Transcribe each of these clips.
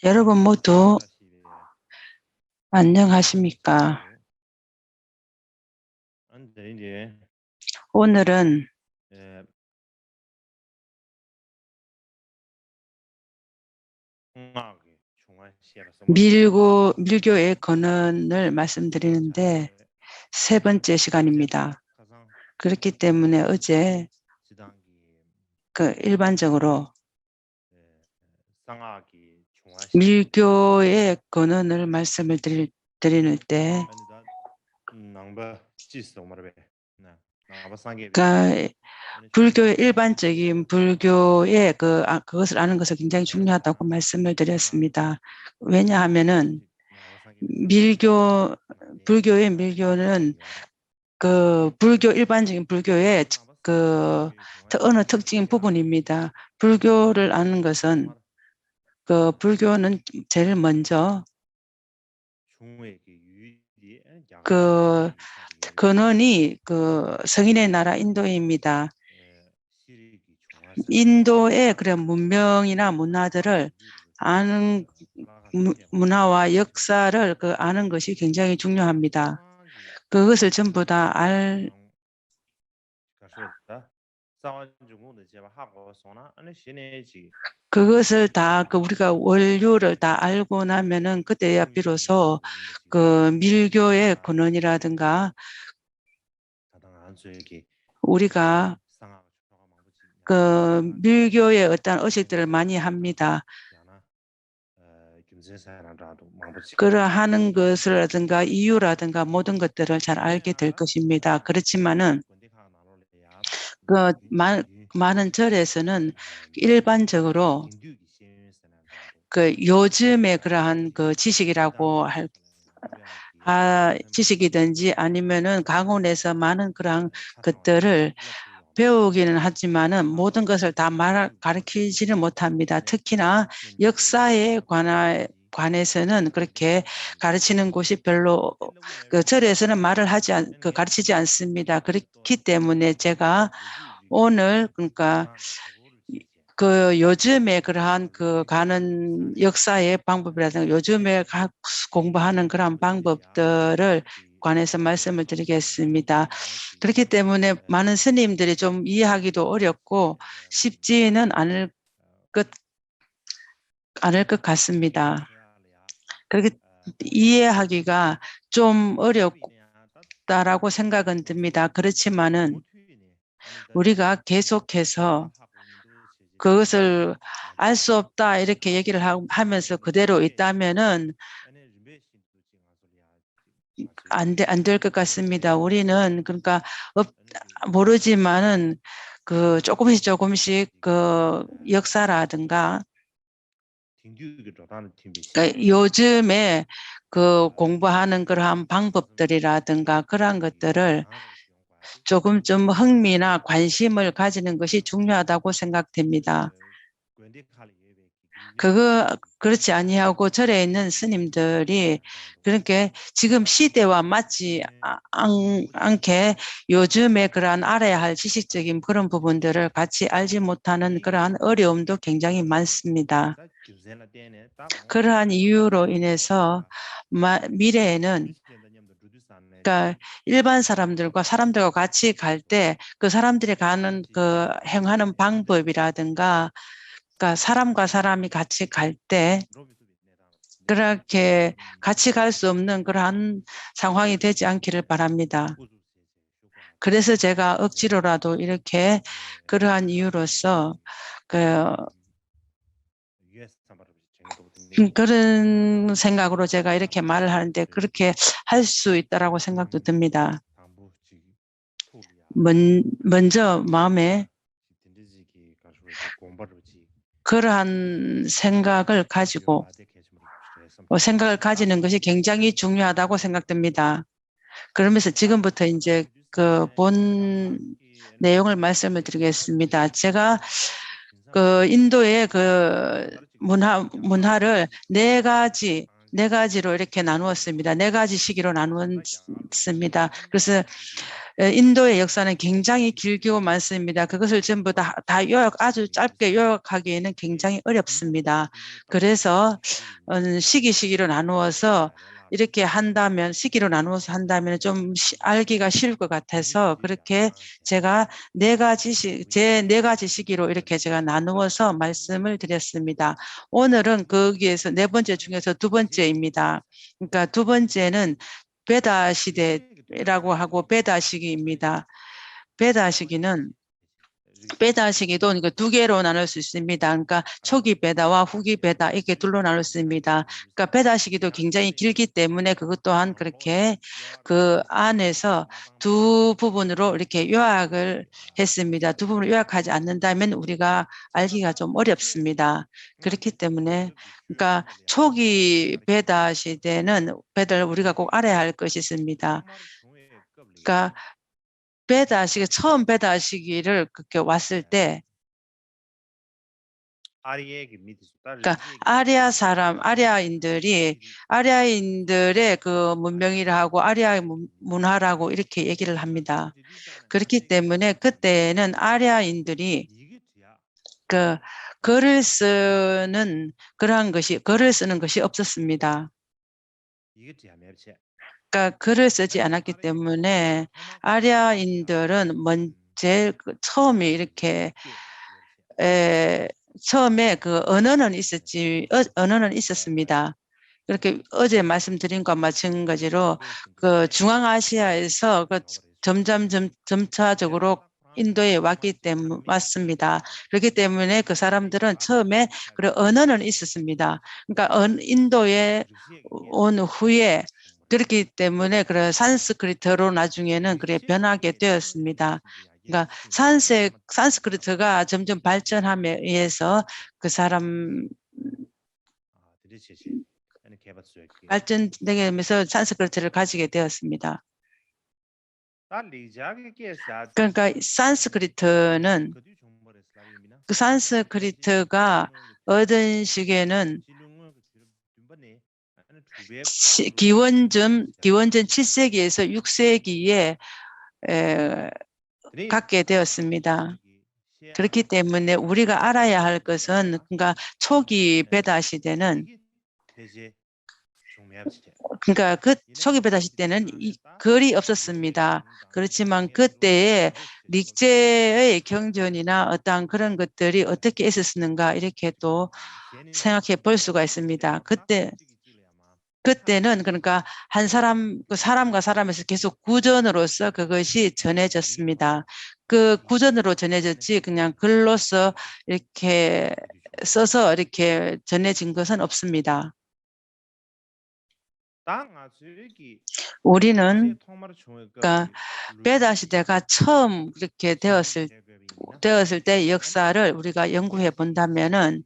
여러분 모두 안녕하십니까? 오늘은 밀교의 근원을 말씀드리는데 세 번째 시간입니다. 그렇기 때문에 어제 일반적으로 밀교의 근원을 말씀을 드리는 때 불교의 일반적인 불교의 그것을 아는 것은 굉장히 중요하다고 말씀을 드렸습니다. 왜냐하면은 불교의 밀교는 일반적인 불교의 어느 특징 부분입니다. 불교를 아는 것은 불교는 제일 먼저 근원이 성인의 나라 인도입니다. 인도의 그런 문명이나 문화들을 아는 문화와 역사를 아는 것이 굉장히 중요합니다. 그것을 전부 다 그것을 다 우리가 원료를 다 알고 나면은 그때야 비로소 밀교의 근원이라든가 우리가 밀교의 어떤 의식들을 많이 합니다. 그러하는 것이라든가 이유라든가 모든 것들을 잘 알게 될 것입니다. 그렇지만은 많은 절에서는 일반적으로 요즘의 그러한 지식이라고 지식이든지 아니면은 강원에서 많은 그런 것들을 배우기는 하지만은 모든 것을 다 가르치지는 못합니다. 특히나 역사에 관해서는 그렇게 가르치는 곳이 별로 절에서는 가르치지 않습니다. 그렇기 때문에 제가 오늘 그러니까 요즘에 그러한 가는 역사의 방법이라든가 요즘에 공부하는 그런 방법들을 관해서 말씀을 드리겠습니다. 그렇기 때문에 많은 스님들이 좀 이해하기도 어렵고 쉽지는 않을 것 같습니다. 그렇게 이해하기가 좀 어렵다라고 생각은 듭니다. 그렇지만은 우리가 계속해서 그것을 알 수 없다 이렇게 얘기를 하면서 그대로 있다면은 안 될 것 같습니다. 우리는 그러니까 모르지만은 조금씩 역사라든가 요즘에 공부하는 그러한 방법들이라든가 그러한 것들을 조금 좀 흥미나 관심을 가지는 것이 중요하다고 생각됩니다. 그렇지 아니하고 절에 있는 스님들이 그렇게 지금 시대와 맞지 않게 요즘에 그러한 알아야 할 지식적인 그런 부분들을 같이 알지 못하는 그러한 어려움도 굉장히 많습니다. 그러한 이유로 인해서 미래에는 그러니까 일반 사람들과 같이 갈 때 그 사람들이 행하는 방법이라든가 그러니까 사람과 사람이 같이 갈 때 그렇게 같이 갈 수 없는 그러한 상황이 되지 않기를 바랍니다. 그래서 제가 억지로라도 이렇게 그러한 이유로서 그런 생각으로 제가 이렇게 말을 하는데 그렇게 할 수 있다라고 생각도 듭니다. 먼저 마음에 그러한 생각을 가지는 것이 굉장히 중요하다고 생각됩니다. 그러면서 지금부터 이제 본 내용을 말씀을 드리겠습니다. 제가 인도의 문화를 네 가지로 이렇게 나누었습니다. 네 가지 시기로 나누었습니다. 그래서 인도의 역사는 굉장히 길고 많습니다. 그것을 전부 다 아주 짧게 요약하기에는 굉장히 어렵습니다. 그래서 시기로 나누어서 이렇게 한다면, 시기로 나누어서 한다면 좀 알기가 쉬울 것 같아서 그렇게 제가 제 네 가지 시기로 이렇게 제가 나누어서 말씀을 드렸습니다. 오늘은 거기에서 네 번째 중에서 두 번째입니다. 그러니까 두 번째는 베다 시대라고 하고 베다 시기입니다. 베다 시기는 베다 시기도 두 개로 나눌 수 있습니다. 그러니까 초기 베다와 후기 베다 이렇게 둘로 나눌 수 있습니다. 그러니까 베다 시기도 굉장히 길기 때문에 그것 또한 그렇게 그 안에서 두 부분으로 이렇게 요약을 했습니다. 두 부분을 요약하지 않는다면 우리가 알기가 좀 어렵습니다. 그렇기 때문에 그러니까 초기 베다 시대는 베다를 우리가 꼭 알아야 할 것이 있습니다. 그러니까 처음 베다 시기를 그렇게 왔을 때, 그러니까 아리아인들의 그 문명이라고 아리아의 문화라고 이렇게 얘기를 합니다. 그렇기 때문에 그때는 아리아인들이 그 글을 쓰는 것이 없었습니다. 그러니까 글을 쓰지 않았기 때문에 아리아인들은 처음에 이렇게 처음에 그 언어는 있었습니다. 그렇게 어제 말씀드린 것과 마찬가지로 그 중앙아시아에서 점차적으로 인도에 왔습니다. 그렇기 때문에 그 사람들은 처음에 그 언어는 있었습니다. 그러니까 인도에 온 후에 그렇기 때문에 그 산스크리트로 나중에는 그래 변하게 되었습니다. 그러니까 산스크리트가 점점 발전함에 의해서 그 사람 발전되게 하면서 산스크리트를 가지게 되었습니다. 그러니까 산스크리트가 어떤 시기에는 기원전 7세기에서 6세기에 갖게 되었습니다. 그렇기 때문에 우리가 알아야 할 것은 그러니까 초기 베다 시대는 그러니까 그 초기 베다 시대는 글이 없었습니다. 그렇지만 그때의 릭제의 경전이나 어떠한 그런 것들이 어떻게 있었는가 이렇게 또 생각해 볼 수가 있습니다. 그때는 그러니까 사람과 사람에서 계속 구전으로서 그것이 전해졌습니다. 그 구전으로 전해졌지 그냥 글로서 이렇게 써서 이렇게 전해진 것은 없습니다. 우리는 그러니까 베다 시대가 처음 그렇게 되었을 때 역사를 우리가 연구해 본다면은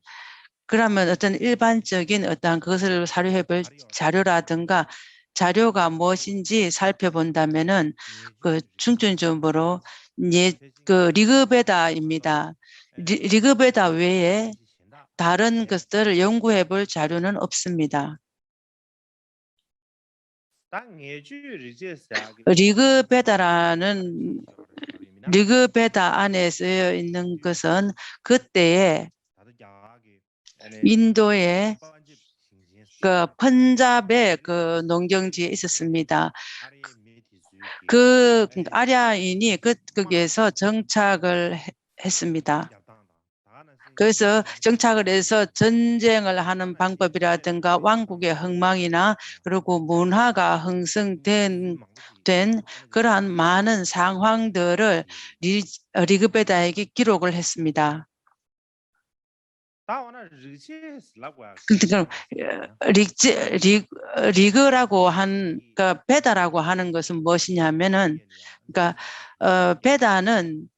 그러면 어떤 일반적인 어떤 그것을 사료해 볼 자료라든가 자료가 무엇인지 살펴본다면은 그 중점적으로 그 리그베다입니다. 리그베다 외에 다른 것들을 연구해 볼 자료는 없습니다. 리그베다 안에 쓰여 있는 것은 그때의 인도의 그 펀잡의 그 농경지에 있었습니다. 그 아리아인이 거기에서 정착을 했습니다. 그래서 정착을 해서 전쟁을 하는 방법이라든가 왕국의 흥망이나 그리고 문화가 형성된 그러한 많은 상황들을 리그베다에게 기록을 했습니다. 리그라고 그러니까 베다라고 하는 것은 무엇이냐면은 그러니까 베다는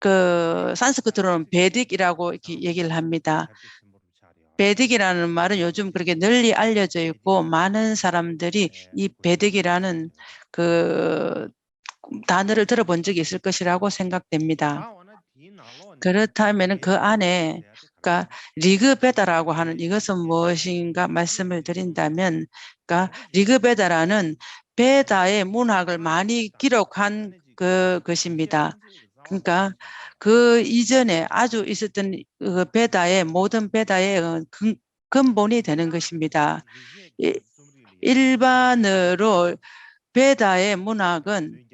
그 산스크리트로는 베딕이라고 이렇게 얘기를 합니다. 베딕이라는 말은 요즘 그렇게 널리 알려져 있고 많은 사람들이 이 베딕이라는 그 단어를 들어본 적이 있을 것이라고 생각됩니다. 그렇다면 그 안에 그러니까 리그베다라고 하는 이것은 무엇인가 말씀을 드린다면 그러니까 리그베다라는 베다의 문학을 많이 기록한 것입니다. 그러니까 그 이전에 아주 있었던 그 베다의 모든 베다의 근본이 되는 것입니다. 일반으로 베다의 문학은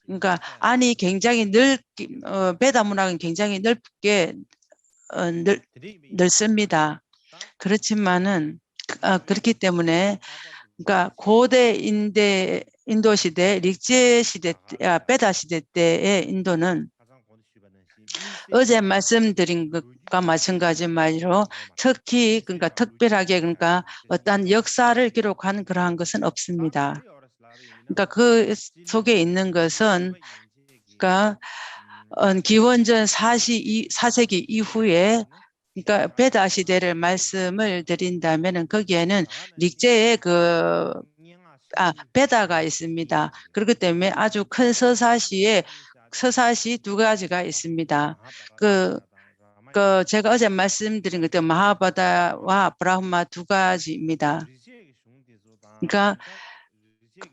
그러니까 안이 굉장히 베다 문학은 굉장히 넓게 넓습니다. 그렇지만은 그렇기 때문에 그러니까 고대 인도 시대, 릭제 시대, 베다 시대 때의 인도는 어제 말씀드린 것과 마찬가지 말로 특히 그러니까 특별하게 그러니까 어떤 역사를 기록한 그러한 것은 없습니다. 그러니까 그 속에 있는 것은 그러니까 기원전 4세기 이후에 그러니까 베다 시대를 말씀을 드린다면은 거기에는 릭제의 베다가 있습니다. 그렇기 때문에 아주 큰 서사시 두 가지가 있습니다. 제가 어제 말씀드린 것도 마하바다와 브라흐마 두 가지입니다. 그러니까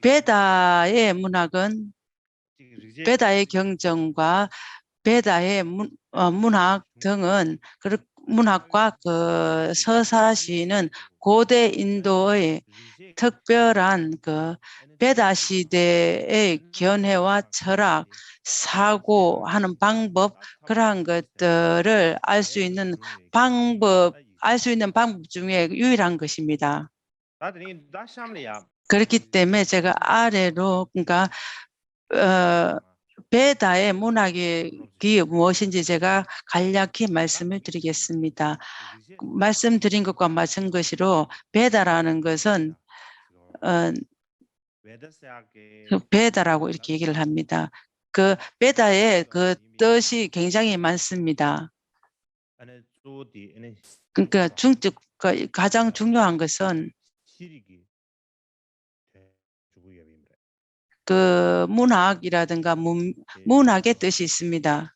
베다의 문학은 베다의 경전과 베다의 문학 등은 문학과 그 서사시는 고대 인도의 특별한 그 베다 시대의 견해와 철학, 사고하는 방법 그러한 것들을 알 수 있는 방법 중에 유일한 것입니다. 그렇기 때문에 제가 아래로 그러니까 베다의 문학이 무엇인지 제가 간략히 말씀을 드리겠습니다. 말씀드린 것과 마찬가지로 베다라는 것은 베다라고 이렇게 얘기를 합니다. 그 베다의 그 뜻이 굉장히 많습니다. 그러니까 가장 중요한 것은 그 문학이라든가 문학의 뜻이 있습니다.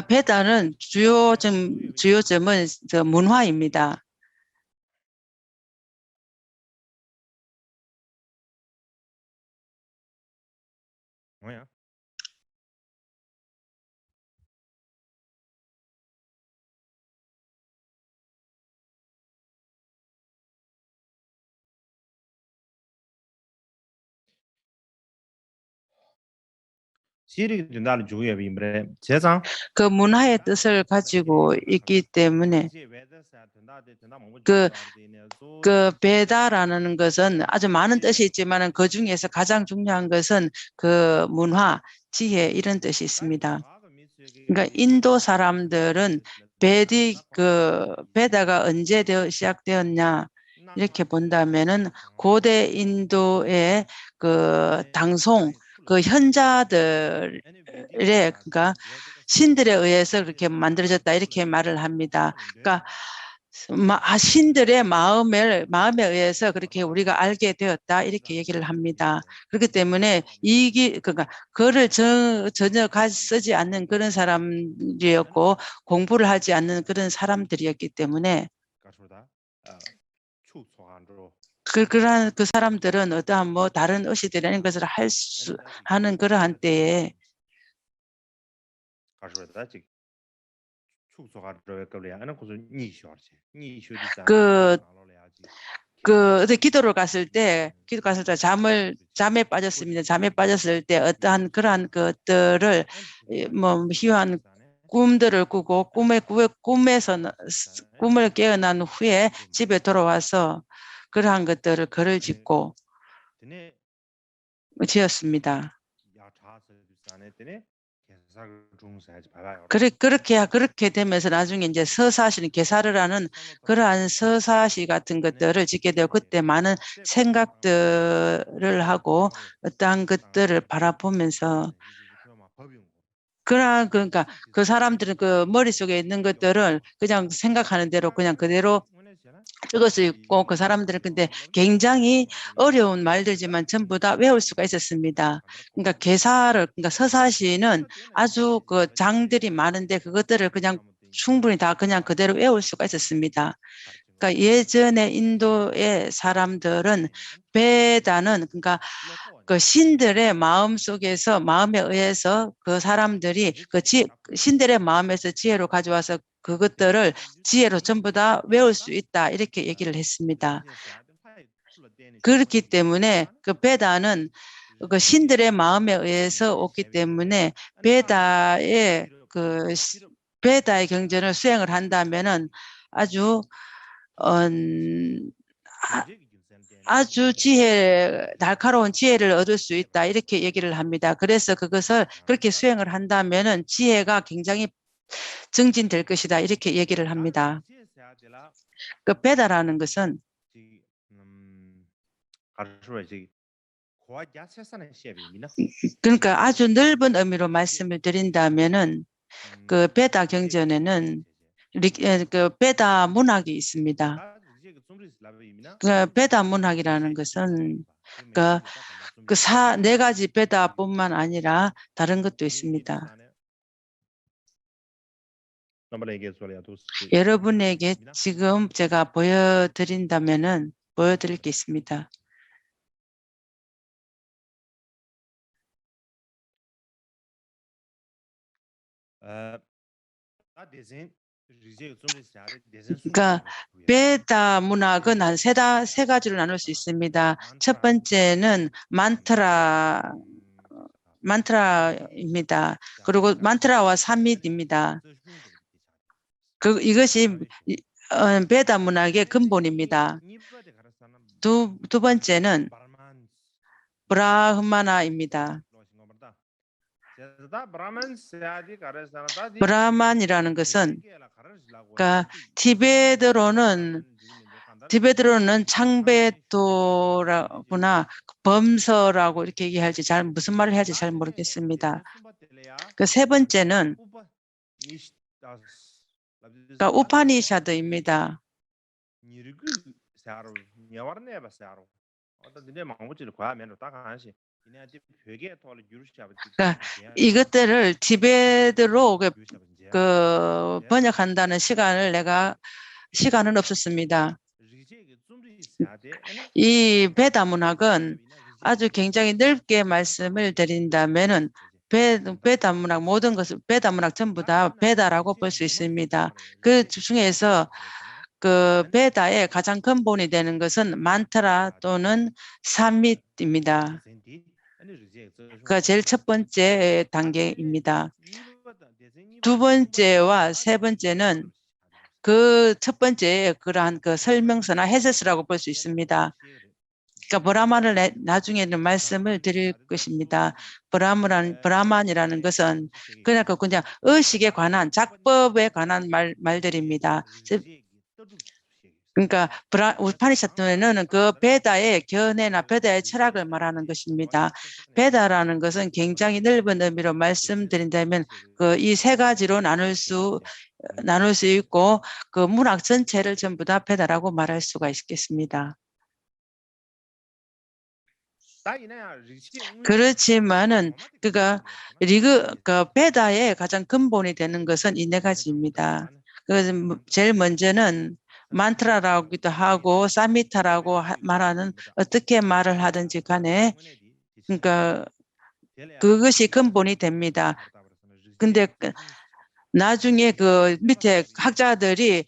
베다는 주요점은 문화입니다. 그 문화의 뜻을 가지고 있기 때문에 그 베다라는 것은 아주 많은 뜻이 있지만 그 중에서 가장 중요한 것은 그 문화, 지혜 이런 뜻이 있습니다. 그러니까 인도 사람들은 베다가 언제 시작되었냐 이렇게 본다면은 고대 인도의 그 당송, 그 현자들의 그러니까 신들에 의해서 그렇게 만들어졌다 이렇게 말을 합니다. 그러니까 신들의 마음에 의해서 그렇게 우리가 알게 되었다 이렇게 얘기를 합니다. 그렇기 때문에 그러니까 글을 전혀 쓰지 않는 그런 사람들이었고 공부를 하지 않는 그런 사람들이었기 때문에 그러한 그 사람들은 어떠한 다른 의식이라는 것을 하는 그러한 때에 기도를 갔을 때 잠에 빠졌습니다. 잠에 빠졌을 때 어떠한 그러한 것들을 희한 꿈들을 꾸고 꿈을 깨어난 후에 집에 돌아와서 그러한 것들을 글을 짓고 지었습니다. 그렇게 되면서 나중에 이제 서사시는 개사를 하는 그러한 서사시 같은 것들을 짓게 되고 그때 많은 생각들을 하고 어떠한 것들을 바라보면서 그러니까 그 사람들은 그 머릿속에 있는 것들을 그냥 생각하는 대로 그냥 그대로 읽을 수 있고 그 사람들은 근데 굉장히 어려운 말들지만 전부 다 외울 수가 있었습니다. 그러니까 그러니까 서사시는 아주 그 장들이 많은데 그것들을 그냥 충분히 다 그냥 그대로 외울 수가 있었습니다. 그러니까 예전에 인도의 사람들은 베다는 그러니까 그 신들의 마음 속에서 마음에 의해서 그 사람들이 신들의 마음에서 지혜로 가져와서 그것들을 지혜로 전부 다 외울 수 있다 이렇게 얘기를 했습니다. 그렇기 때문에 그 베다는 그 신들의 마음에 의해서 오기 때문에 베다의 경전을 수행을 한다면은 아주 아주 날카로운 지혜를 얻을 수 있다 이렇게 얘기를 합니다. 그래서 그것을 그렇게 수행을 한다면은 지혜가 굉장히 증진될 것이다 이렇게 얘기를 합니다. 그 베다라는 것은 그러니까 아주 넓은 의미로 말씀을 드린다면은 그 베다 경전에는 그 베다 문학이 있습니다. 그 베다 문학이라는 것은 네 가지 베다뿐만 아니라 다른 것도 있습니다. 여러분에게 지금 제가 보여드린다면은 보여드릴 게 있습니다. 그러니까 베다 문학은 한 세 가지로 나눌 수 있습니다. 첫 번째는 만트라입니다. 그리고 만트라와 산밋입니다. 이것이 베다 문학의 근본입니다. 두 번째는 브라흐마나입니다. 브라만이라는 것은 그러니까 티베트로는 창베도라구나 범서라고 이렇게 얘기할지 무슨 말을 해야지 잘 모르겠습니다. 그 세 번째는 그러니까 우파니샤드입니다. 그러니까 이것들을 티베트로 번역한다는 시간은 없었습니다. 이 베다 문학은 아주 굉장히 넓게 말씀을 드린다면은 베다 문학 모든 것을 베다 문학 전부 다 베다라고 볼 수 있습니다. 그 중에서 그 베다의 가장 근본이 되는 것은 만트라 또는 산밋입니다. 그 제일 첫 번째 단계입니다. 두 번째와 세 번째는 그 첫 번째 그러한 그 설명서나 해설서라고 볼 수 있습니다. 그러니까 브라만을 나중에는 말씀을 드릴 것입니다. 브라만이라는 것은 그냥 의식에 관한 작법에 관한 말들입니다. 그러니까 우파니샤드는 그 베다의 견해나 베다의 철학을 말하는 것입니다. 베다라는 것은 굉장히 넓은 의미로 말씀드린다면 이 세 가지로 나눌 수 있고 그 문학 전체를 전부 다 베다라고 말할 수가 있겠습니다. 그렇지만은 그 베다의 가장 근본이 되는 것은 이 네 가지입니다. 제일 먼저는 만트라라고도 하고 사미타라고 말하는 어떻게 말을 하든지 간에 그러니까 그것이 근본이 됩니다. 근데 나중에 그 밑에 학자들이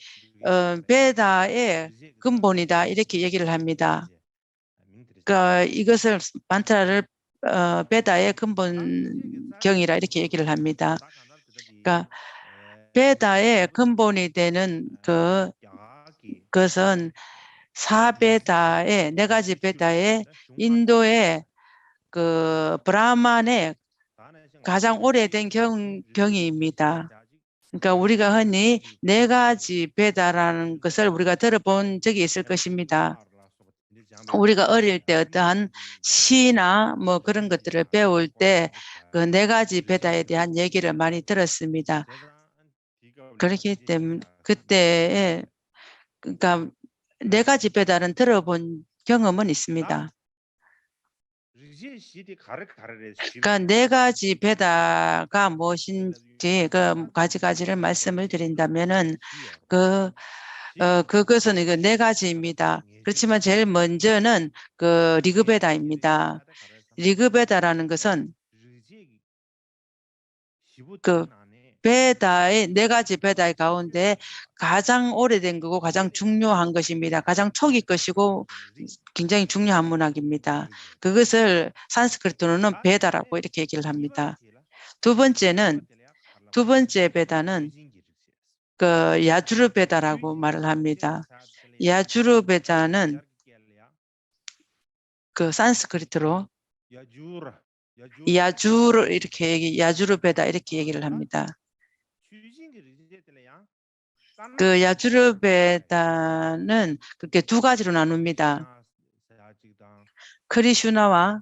베다의 근본이다 이렇게 얘기를 합니다. 그러니까 이것을 만트라를 베다의 근본경이라 이렇게 얘기를 합니다. 그러니까 베다의 근본이 되는 그것은 네 가지 베다의 인도의 그 브라만의 가장 오래된 경이입니다. 그러니까 우리가 흔히 네 가지 베다라는 것을 우리가 들어본 적이 있을 것입니다. 우리가 어릴 때 어떠한 시나 뭐 그런 것들을 배울 때 그 네 가지 베다에 대한 얘기를 많이 들었습니다. 그렇기 때문에 그때에 그러니까 네 가지 배달은 들어본 경험은 있습니다. 그러니까 네 가지 배다가 무엇인지 그 가지를 말씀을 드린다면은 그것은 이거 네 가지입니다. 그렇지만 제일 먼저는 그 리그베다입니다. 리그베다라는 것은 그 베다의 네 가지 베다의 가운데 가장 오래된 거고 가장 중요한 것입니다. 가장 초기 것이고 굉장히 중요한 문학입니다. 그것을 산스크리트로는 베다라고 이렇게 얘기를 합니다. 두 번째 베다는 그 야주르 베다라고 말을 합니다. 야주르 베다는 그 산스크리트로 야주르 베다 이렇게 얘기를 합니다. 그 야주르 베다는 그렇게 두 가지로 나눕니다. 크리슈나와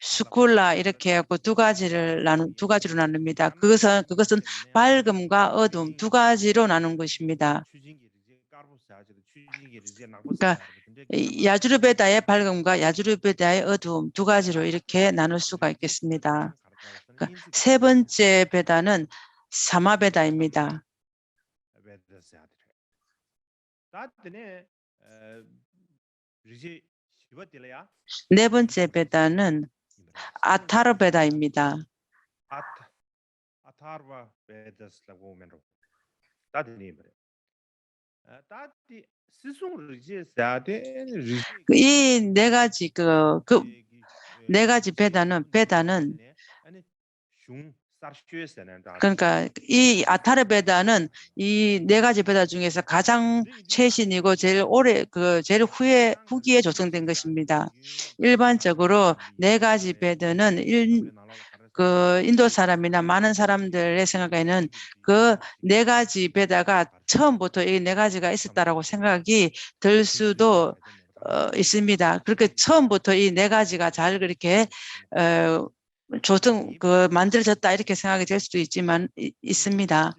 슈쿨라 이렇게 하고 두 가지로 나눕니다. 그것은 밝음과 어둠 두 가지로 나눈 것입니다. 그러니까 야주르베다의 밝음과 야주르베다의 어두움 두 가지로 이렇게 나눌 수가 있겠습니다. 그러니까 세 번째 베다는 사마베다입니다. 네 번째 베다는 아타르베다입니다. 이 네 가지 네 가지 베다는 그러니까 이 아타르 베다는 이 네 가지 베다 중에서 가장 최신이고 제일 제일 후기에 조성된 것입니다. 일반적으로 네 가지 베다는 그 인도 사람이나 많은 사람들의 생각에는 그 네 가지 베다가 처음부터 이 네 가지가 있었다라고 생각이 들 수도 있습니다. 그렇게 처음부터 이 네 가지가 잘 그렇게 만들어졌다 이렇게 생각이 될 수도 있습니다.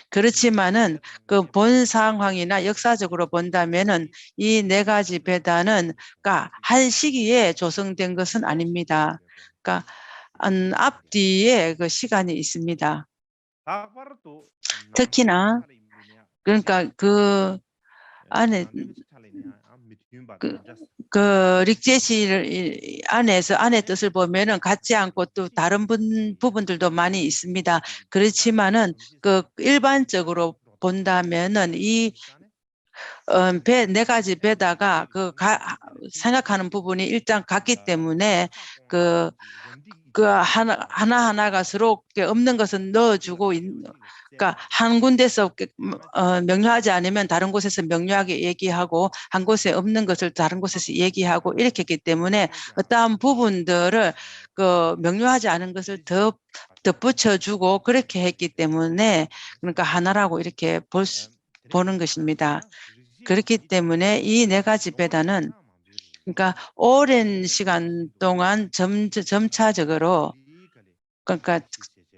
그렇지만은 그 본 상황이나 역사적으로 본다면은 이 네 가지 베다는 한 시기에 조성된 것은 아닙니다. 그러니까 앞뒤에 그 시간이 있습니다. 특히나 그러니까 그 안에 그 릭제시 안의 뜻을 보면은 같지 않고 또 다른 부분들도 많이 있습니다. 그렇지만은 그 일반적으로 본다면은 이 네 가지 배다가 생각하는 부분이 일단 같기 때문에 하나하나가 서로 없는 것은 넣어주고 그러니까 한 군데서 명료하지 않으면 다른 곳에서 명료하게 얘기하고 한 곳에 없는 것을 다른 곳에서 얘기하고 이렇게 했기 때문에 어떠한 부분들을 명료하지 않은 것을 덧붙여주고 그렇게 했기 때문에 그러니까 하나라고 이렇게 보는 것입니다. 그렇기 때문에 이 네 가지 배단은 그러니까 오랜 시간 동안 점차적으로 그러니까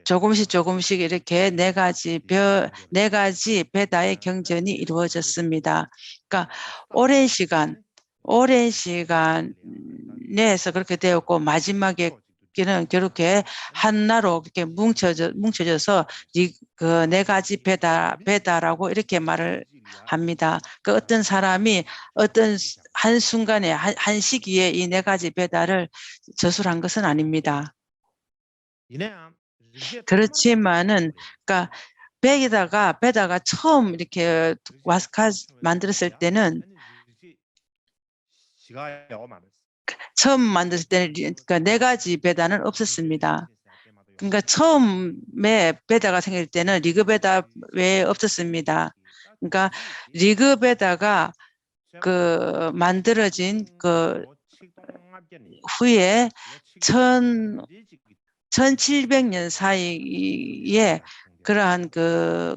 조금씩 이렇게 네 가지 배다의 경전이 이루어졌습니다. 그러니까 오랜 시간 내에서 그렇게 되었고 마지막에 그렇게 하나로 이렇게 뭉쳐져서 그 네 가지 배다라고 이렇게 말을 합니다. 그 어떤 사람이 어떤 한 순간에 한 시기에 이 네 가지 배다를 저술한 것은 아닙니다. 그렇지만은 그러니까 베다가 처음 이렇게 만들었을 때는 그러니까 네 가지 베다는 없었습니다. 그러니까 처음에 베다가 생길 때는 리그 베다 외에 없었습니다. 그러니까 리그 베다가 만들어진 후에 1700년 사이에 그러한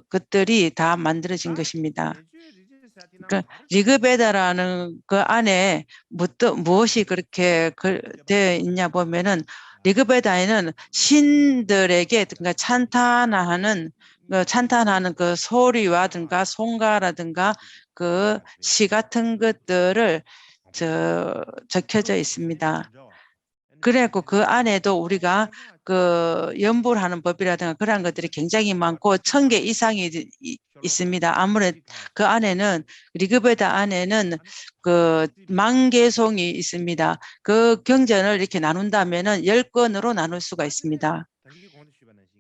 것들이 다 만들어진 것입니다. 그러니까 리그베다라는 그 안에 무엇이 그렇게 되어 있냐 보면은 리그베다에는 신들에게 그러니까 찬탄하는 찬탄하는 그 소리와든가 송가라든가 그 시 같은 것들을 적혀져 있습니다. 그래고 그 안에도 우리가 그 연불하는 법이라든가 그런 것들이 굉장히 많고 1000개 이상이 있습니다. 아무래도 그 안에는 리그베다 안에는 그 만개송이 있습니다. 그 경전을 이렇게 나눈다면은 10권으로 나눌 수가 있습니다.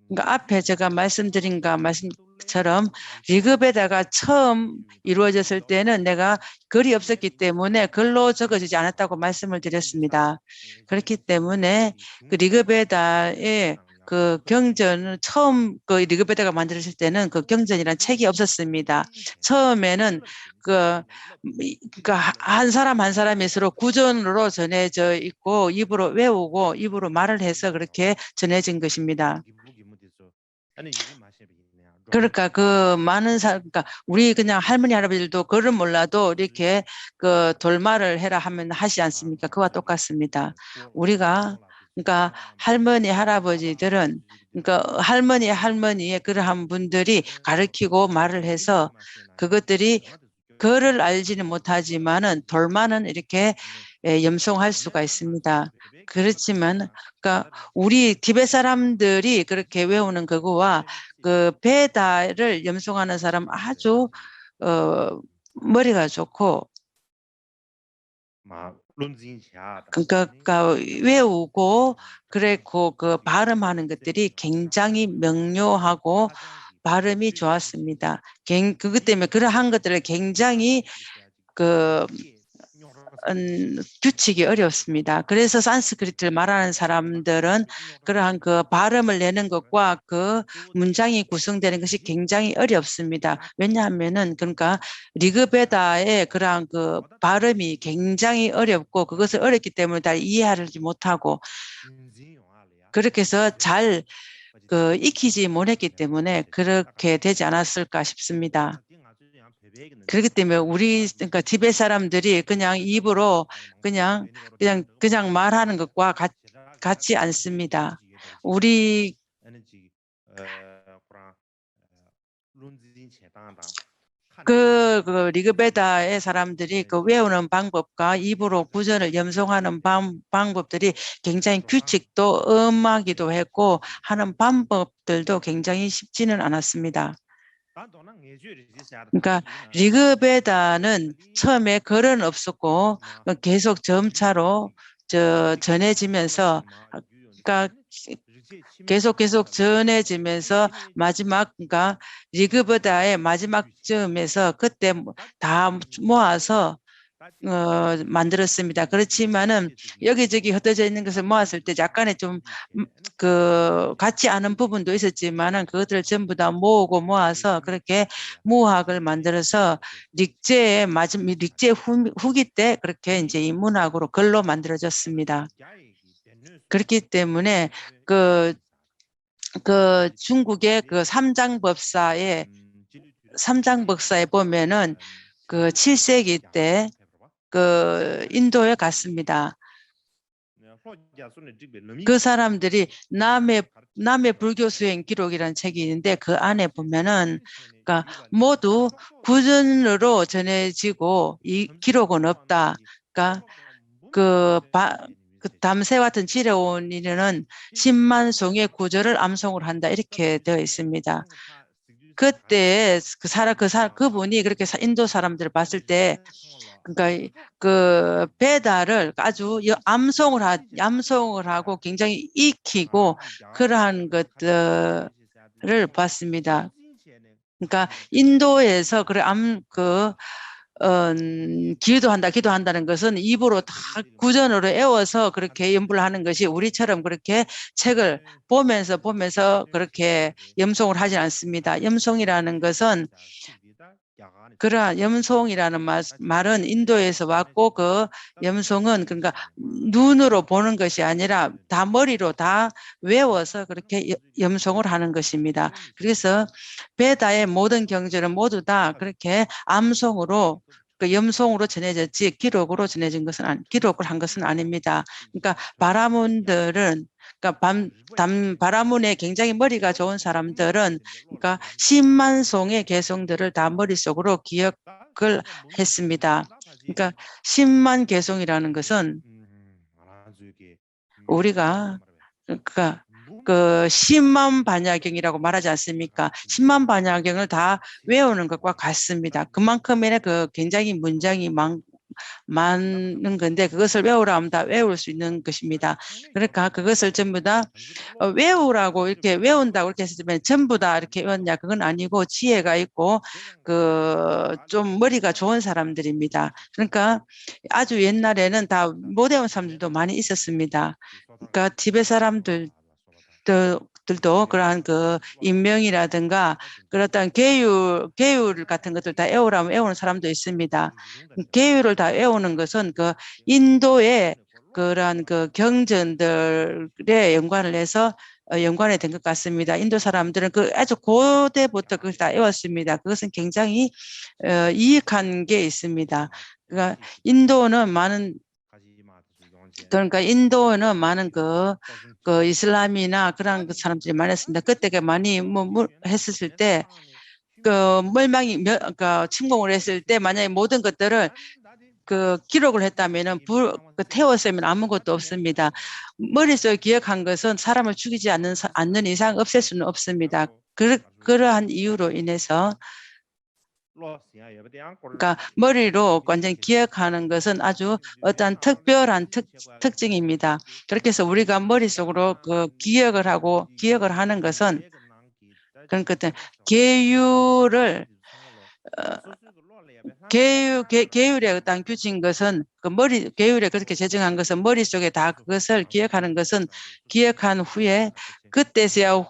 그러니까 앞에 제가 말씀드린 것처럼 리그베다가 처음 이루어졌을 때는 내가 글이 없었기 때문에 글로 적어지지 않았다고 말씀을 드렸습니다. 그렇기 때문에 그 리그베다의 그 경전은 처음 그 리그베다가 만들어질 때는 그 경전이란 책이 없었습니다. 처음에는 한 사람 한 사람이 서로 구전으로 전해져 있고 입으로 외우고 입으로 말을 해서 그렇게 전해진 것입니다. 그러니까 그 많은 사람, 그러니까 우리 그냥 할머니 할아버지들도 글을 몰라도 이렇게 그 돌말을 해라 하면 하지 않습니까? 그와 똑같습니다. 우리가 그러니까 할머니 할아버지들은 그러니까 할머니의 그러한 분들이 가르치고 말을 해서 그것들이 글을 알지는 못하지만은 돌만은 이렇게 염송할 수가 있습니다. 그렇지만 그러니까 우리 티베트 사람들이 그렇게 외우는 그거와 그 베다를 염송하는 사람 아주 머리가 좋고 그러니까 외우고 그랬고 그 발음하는 것들이 굉장히 명료하고 발음이 좋았습니다. 그것 때문에 그러한 것들을 굉장히 규칙이 어렵습니다. 그래서 산스크리트를 말하는 사람들은 그러한 그 발음을 내는 것과 그 문장이 구성되는 것이 굉장히 어렵습니다. 왜냐하면은 그러니까 리그베다의 그러한 그 발음이 굉장히 어렵고 그것을 어렵기 때문에 다 이해하지 못하고 그렇게 해서 잘 익히지 못했기 때문에 그렇게 되지 않았을까 싶습니다. 그렇기 때문에 그러니까 티베트 사람들이 그냥 입으로 그냥 말하는 것과 같지 않습니다. 우리 그 리그베다의 사람들이 그 외우는 방법과 입으로 구전을 염송하는 방법들이 굉장히 규칙도 엄하기도 했고 하는 방법들도 굉장히 쉽지는 않았습니다. 그러니까 리그베다는 처음에 글은 없었고 계속 점차로 전해지면서 그러니까 계속 전해지면서 마지막 그러니까 리그베다의 마지막쯤에서 그때 다 모아서 만들었습니다. 그렇지만은 여기저기 흩어져 있는 것을 모았을 때 약간의 좀 같지 않은 부분도 있었지만은 그것들을 전부 다 모아서 그렇게 무학을 만들어서 릭제 후기 때 그렇게 이제 이 문학으로 글로 만들어졌습니다. 그렇기 때문에 그 중국의 그 삼장법사에 보면은 그 7세기 때 그 인도에 갔습니다. 그 사람들이 남의 불교 수행 기록이라는 책이 있는데 그 안에 보면은 그러니까 모두 구전으로 전해지고 이 기록은 없다. 그러니까 그 담새 같은 지레온이는 10만 송의 구절을 암송을 한다 이렇게 되어 있습니다. 그때 그분이 그렇게 인도 사람들을 봤을 때 그러니까 그 베다를 아주 암송을 하고 굉장히 익히고 그러한 것들을 봤습니다. 그러니까 인도에서 기도한다는 것은 입으로 다 구전으로 외워서 그렇게 연불하는 것이 우리처럼 그렇게 책을 보면서 그렇게 염송을 하지 않습니다. 염송이라는 것은 그러한 염송이라는 말은 인도에서 왔고 그 염송은 그러니까 눈으로 보는 것이 아니라 다 머리로 다 외워서 그렇게 염송을 하는 것입니다. 그래서 베다의 모든 경전은 모두 다 그렇게 암송으로 그 염송으로 전해졌지 기록을 한 것은 아닙니다. 그러니까 바라문들은 그러니까 바라문에 굉장히 머리가 좋은 사람들은 그러니까 10만 송의 개송들을 다 머릿속으로 기억을 했습니다. 그러니까 10만 개송이라는 것은 우리가 그러니까 그 10만 반야경이라고 말하지 않습니까? 10만 반야경을 다 외우는 것과 같습니다. 그만큼의 그 굉장히 문장이 많은 건데 그것을 외우라 하면 다 외울 수 있는 것입니다. 그러니까 그것을 전부 다 외우라고 이렇게 외운다고 이렇게 했을 때 전부 다 이렇게 외웠냐 그건 아니고 지혜가 있고 그 좀 머리가 좋은 사람들입니다. 그러니까 아주 옛날에는 다 못 외운 사람들도 많이 있었습니다. 그러니까 티베트 사람들도 그러한 그 인명이라든가 그렇다는 계율 같은 것들 다 외우라면 외우는 사람도 있습니다. 계율을 다 외우는 것은 그 인도의 그러한 그 경전들에 연관을 해서 연관이 된 것 같습니다. 인도 사람들은 그 아주 고대부터 그걸 다 외웠습니다. 그것은 굉장히 이익한 게 있습니다. 그러니까 인도는 많은 그 이슬람이나 그런 그 사람들이 많았습니다. 그때가 많이 했었을 때 그 그 침공을 했을 때 만약에 모든 것들을 그 기록을 했다면은 그 태웠으면 아무것도 없습니다. 머릿속에 기억한 것은 사람을 죽이지 않는 이상 없앨 수는 없습니다. 그러한 이유로 인해서 그러니까 머리로 완전히 기억하는 것은 아주 어떤 특별한 특징입니다. 그렇게 해서 우리가 머릿속으로 그 기억을 하는 것은 그런 것들 계율을 계율에 어떤 규칙인 것은 계율에 그렇게 제정한 것은 머릿속에 다 그것을 기억하는 것은 기억한 후에 그때서야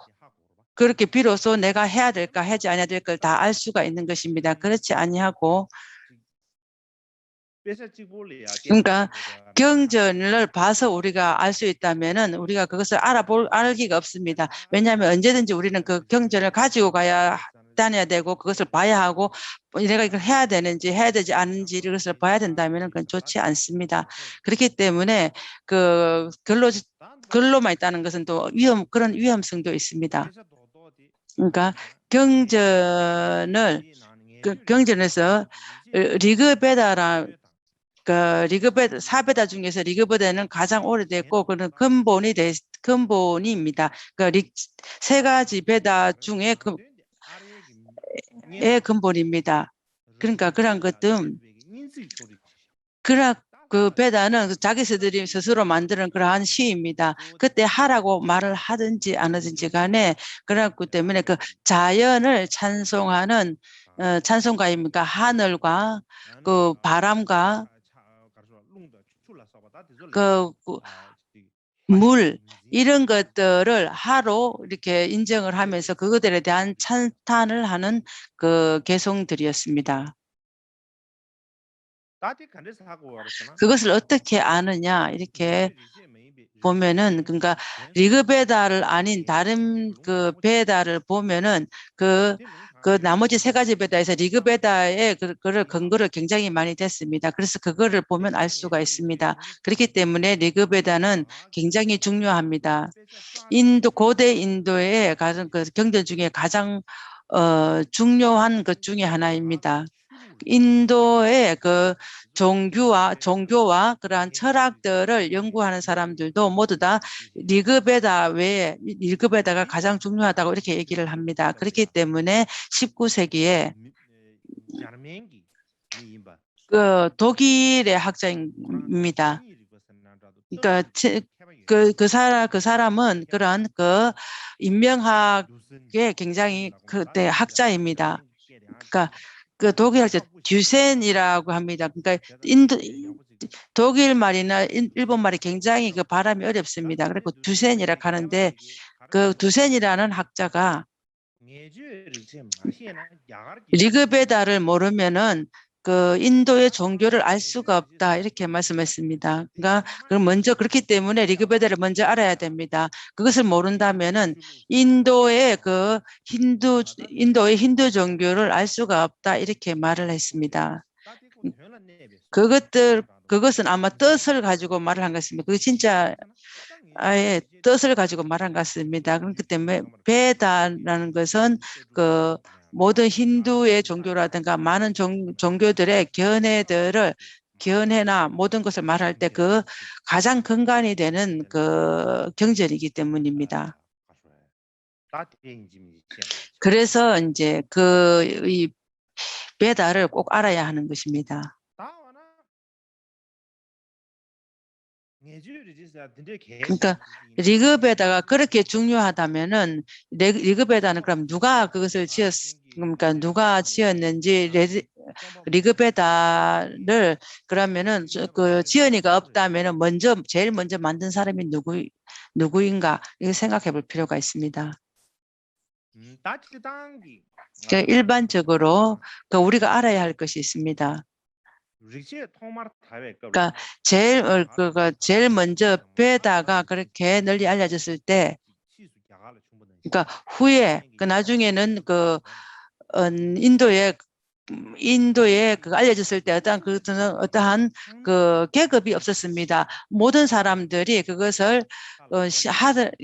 그렇게 비로소 내가 해야 될까 하지 않아야 될 걸 다 알 수가 있는 것입니다. 그렇지 아니하고 그러니까 경전을 봐서 우리가 알 수 있다면은 우리가 그것을 알기가 없습니다. 왜냐하면 언제든지 우리는 그 경전을 가지고 다녀야 되고 그것을 봐야 하고 내가 이걸 해야 되는지 해야 되지 않은지 이것을 봐야 된다면 그건 좋지 않습니다. 그렇기 때문에 그 글로만 있다는 것은 또 그런 위험성도 있습니다. 그러니까 경전에서 리그베다라 사베다 중에서 리그베다는 가장 오래됐고 그는 근본입니다. 세 가지 베다 중에 근본입니다. 그러니까 그런 것들 그 베다는 자기 스스로 만드는 그러한 시입니다. 그때 하라고 말을 하든지 안 하든지 간에 그렇기 때문에 그 자연을 찬송하는 찬송가입니까? 하늘과 그 바람과 그 물 이런 것들을 하로 이렇게 인정을 하면서 그것들에 대한 찬탄을 하는 그 개송들이었습니다. 그것을 어떻게 아느냐 이렇게 보면은 그러니까 리그베다를 아닌 다른 그 베다를 보면은 그 나머지 세 가지 베다에서 리그베다의 그걸 근거를 굉장히 많이 됐습니다. 그래서 그거를 보면 알 수가 있습니다. 그렇기 때문에 리그베다는 굉장히 중요합니다. 고대 인도의 그 경전 중에 가장 중요한 것 중에 하나입니다. 인도의 그 종교와 그러한 철학들을 연구하는 사람들도 모두 다 리그베다가 가장 중요하다고 이렇게 얘기를 합니다. 그렇기 때문에 19세기에 그 독일의 학자입니다. 그러니까 그 사람은 그런 그 인명학의 굉장히 그때 학자입니다. 그러니까 그 독일 학자 듀센이라고 합니다. 그러니까 독일 말이나 일본 말이 굉장히 그 발음이 어렵습니다. 그리고 듀센이라고 하는데 그 듀센이라는 학자가 리그베다를 모르면은 그 인도의 종교를 알 수가 없다 이렇게 말씀했습니다. 그러니까 먼저 그렇기 때문에 리그베다를 먼저 알아야 됩니다. 그것을 모른다면은 인도의 힌두 종교를 알 수가 없다 이렇게 말을 했습니다. 그것은 아마 뜻을 가지고 말을 한 것입니다. 그게 진짜 아예 뜻을 가지고 말한 것 같습니다. 그렇기 때문에 베다라는 것은 그 모든 힌두의 종교라든가 많은 종교들의 견해나 모든 것을 말할 때 그 가장 근간이 되는 그 경전이기 때문입니다. 그래서 이제 이 베다를 꼭 알아야 하는 것입니다. 그러니까 리그베다가 그렇게 중요하다면은 리그베다는 그럼 누가 그것을 그러니까 누가 지었는지 리그베다를 그러면은 그 지연이가 없다면은 제일 먼저 만든 사람이 누구인가 이거 생각해 볼 필요가 있습니다. 그러니까 일반적으로 우리가 알아야 할 것이 있습니다. 그러니까 제일 먼저 베다가 그렇게 널리 알려졌을 때, 그러니까 후에 나중에는 인도에 알려졌을 때 어떠한 그 계급이 없었습니다. 모든 사람들이 그것을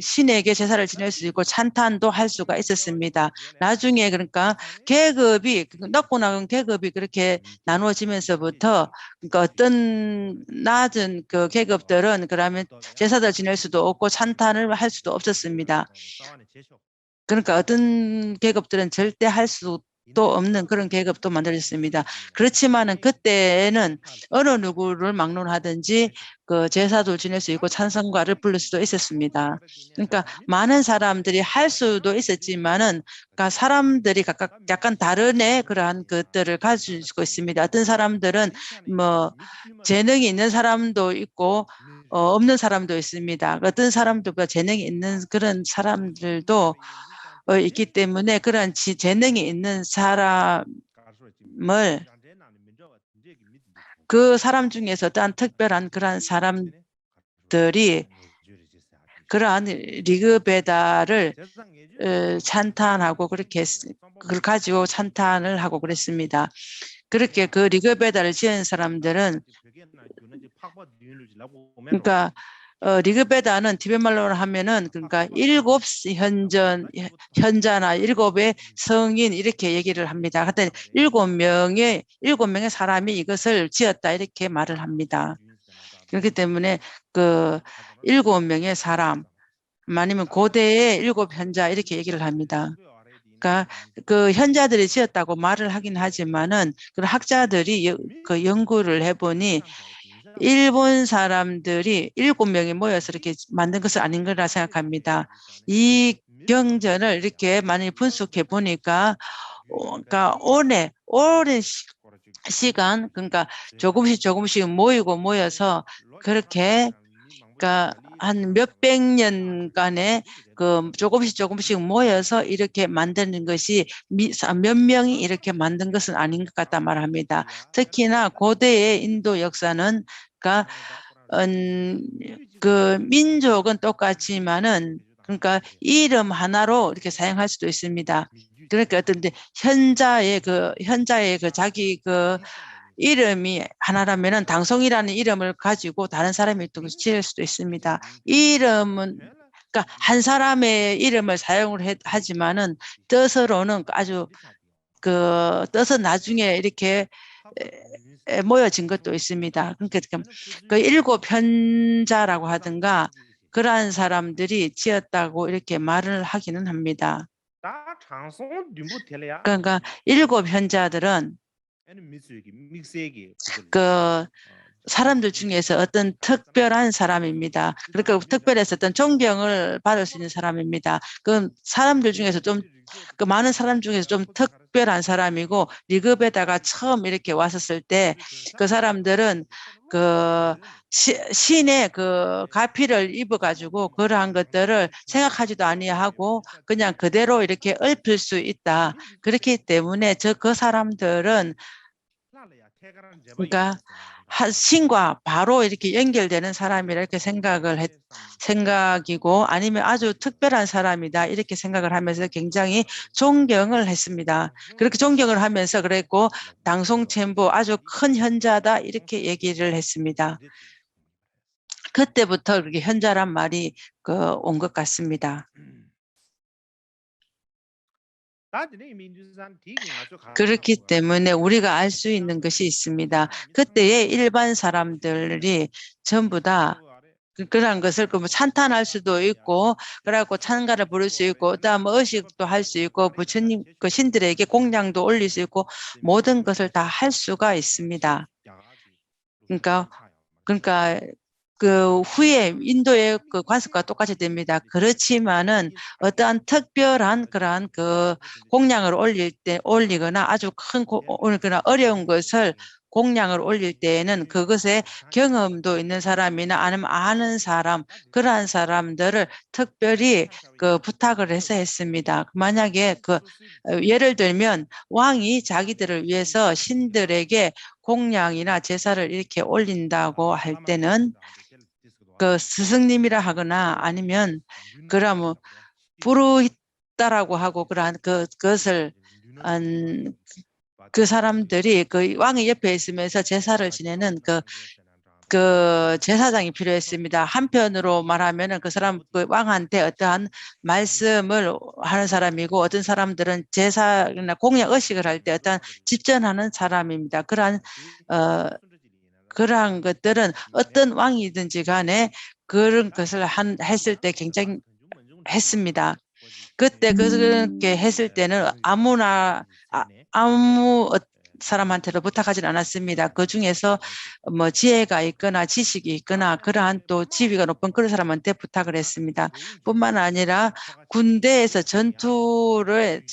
신에게 제사를 지낼 수 있고 찬탄도 할 수가 있었습니다. 나중에 그러니까 계급이 높고 낮은 계급이 그렇게 나누어지면서부터 그러니까 어떤 낮은 그 계급들은 그러면 제사를 지낼 수도 없고 찬탄을 할 수도 없었습니다. 그러니까 어떤 계급들은 절대 할 수도 없는 그런 계급도 만들어졌습니다. 그렇지만은 그때는 어느 누구를 막론하든지 그 제사도 지낼 수 있고 찬송가를 부를 수도 있었습니다. 그러니까 많은 사람들이 할 수도 있었지만은 그러니까 사람들이 각각 약간 다른 그러한 것들을 가지고 있습니다. 어떤 사람들은 뭐 재능이 있는 사람도 있고 없는 사람도 있습니다. 어떤 사람들과 재능이 있는 그런 사람들도 있기 때문에 그런 재능이 있는 사람을 그 사람 중에서 어떠한 특별한 그러한 사람들이 그러한 리그베다를 찬탄하고 그렇게 그걸 가지고 찬탄을 하고 그랬습니다. 그렇게 그 리그베다를 지은 사람들은 그러니까 리그베다는 티베트 말로 하면은 그러니까 7 현자나 7의 성인 이렇게 얘기를 합니다. 그때 7명의 사람이 이것을 지었다 이렇게 말을 합니다. 그렇기 때문에 그 7명의 사람 아니면 고대의 7 현자 이렇게 얘기를 합니다. 그러니까 그 현자들이 지었다고 말을 하긴 하지만은 그 학자들이 그 연구를 해보니 일본 사람들이 7명이 모여서 이렇게 만든 것은 아닌 거라 생각합니다. 이 경전을 이렇게 많이 분석해 보니까 그러니까 오랜 시간 그러니까 조금씩 모여서 그렇게 그러니까 한 몇백 년간에 그 조금씩 모여서 이렇게 만드는 것이 몇 명이 이렇게 만든 것은 아닌 것 같다 말합니다. 특히나 고대의 인도 역사는 그러니까 그 민족은 똑같지만은 그러니까 이름 하나로 이렇게 사용할 수도 있습니다. 그러니까 어떤 현자의 그 자기 그 이름이 하나라면은 당송이라는 이름을 가지고 다른 사람이 또 지을 수도 있습니다. 이름은 그러니까 한 사람의 이름을 사용을 하지만은 뜻으로는 아주 그 뜻은 나중에 이렇게 모여진 것도 있습니다. 그러니까 그 7 현자라고 하든가 그러한 사람들이 지었다고 이렇게 말을 하기는 합니다. 그러니까 7 현자들은 그 사람들 중에서 어떤 특별한 사람입니다. 그러니까 특별해서 어떤 존경을 받을 수 있는 사람입니다. 그 사람들 중에서 그 많은 사람 중에서 좀 특별한 사람이고 리급에다가 처음 이렇게 왔었을 때 그 사람들은 그 신의 그 가피를 입어가지고 그러한 것들을 생각하지도 아니하고 그냥 그대로 이렇게 읊을 수 있다. 그렇기 때문에 그 사람들은 그러니까 신과 바로 이렇게 연결되는 사람이라 이렇게 생각이고 아니면 아주 특별한 사람이다 이렇게 생각을 하면서 굉장히 존경을 했습니다. 그렇게 존경을 하면서 그랬고 당송천부 아주 큰 현자다 이렇게 얘기를 했습니다. 그때부터 그렇게 현자란 말이 온 것 같습니다. 그렇기 때문에 우리가 알 수 있는 것이 있습니다. 그때의 일반 사람들이 전부 다 그런 것을 뭐 찬탄할 수도 있고, 그래갖고 찬가를 부를 수 있고, 그다음 의식도 할 수 있고, 부처님 그 신들에게 공양도 올릴 수 있고, 모든 것을 다 할 수가 있습니다. 그러니까 그 후에 인도의 그 관습과 똑같이 됩니다. 그렇지만은 어떠한 특별한 그러한 그 공양을 올리거나 아주 올리거나 어려운 것을 공양을 올릴 때에는 그것에 경험도 있는 사람이나 아니면 아는 사람, 그러한 사람들을 특별히 그 부탁을 해서 했습니다. 만약에 예를 들면 왕이 자기들을 위해서 신들에게 공양이나 제사를 이렇게 올린다고 할 때는 그 스승님이라 하거나 아니면 그러면 부르있다라고 하고 그러한 그것을 그 사람들이 그 왕의 옆에 있으면서 제사를 지내는 그 제사장이 필요했습니다. 한편으로 말하면은 그 사람 그 왕한테 어떠한 말씀을 하는 사람이고, 어떤 사람들은 제사나 공양 의식을 할 때 어떠한 집전하는 사람입니다. 그러한 것들은 어떤 왕이든지 간에 그런 것을 했을 때 굉장히 했습니다. 그때 그렇게 했을 때는 아무 사람한테도 부탁하지는 않았습니다. 그 중에서 뭐 지혜가 있거나 지식이 있거나 그러한 또 지위가 높은 그런 사람한테 부탁을 했습니다. 뿐만 아니라 군대에서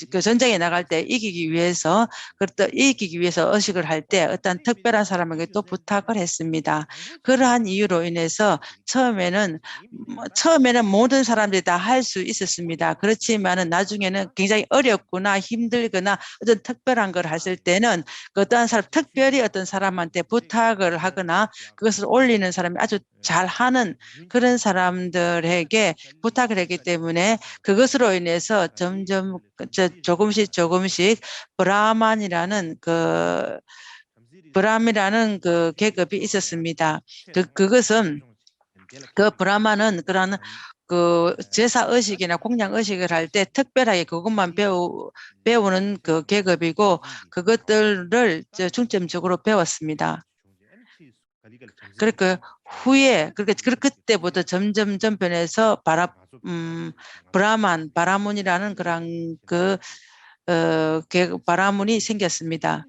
그 전쟁에 나갈 때 이기기 위해서 의식을 할 때 어떤 특별한 사람에게 또 부탁을 했습니다. 그러한 이유로 인해서 처음에는 모든 사람들이 다 할 수 있었습니다. 그렇지만은 나중에는 굉장히 어렵거나 힘들거나 어떤 특별한 걸 했을 때는 특별히 어떤 사람한테 부탁을 하거나 그것을 올리는 사람이 아주 잘하는 그런 사람들에게 부탁을 했기 때문에 그것으로 인해서 점점 조금씩 브라함이라는 그 계급이 있었습니다. 그것은 그 브라만은 그런 그 제사 의식이나 공양 의식을 할 때 특별하게 그것만 배우는 그 계급이고, 그것들을 중점적으로 배웠습니다. 그러니까 그때부터 점점 변해서 바라문이라는 그런 바라문이 생겼습니다.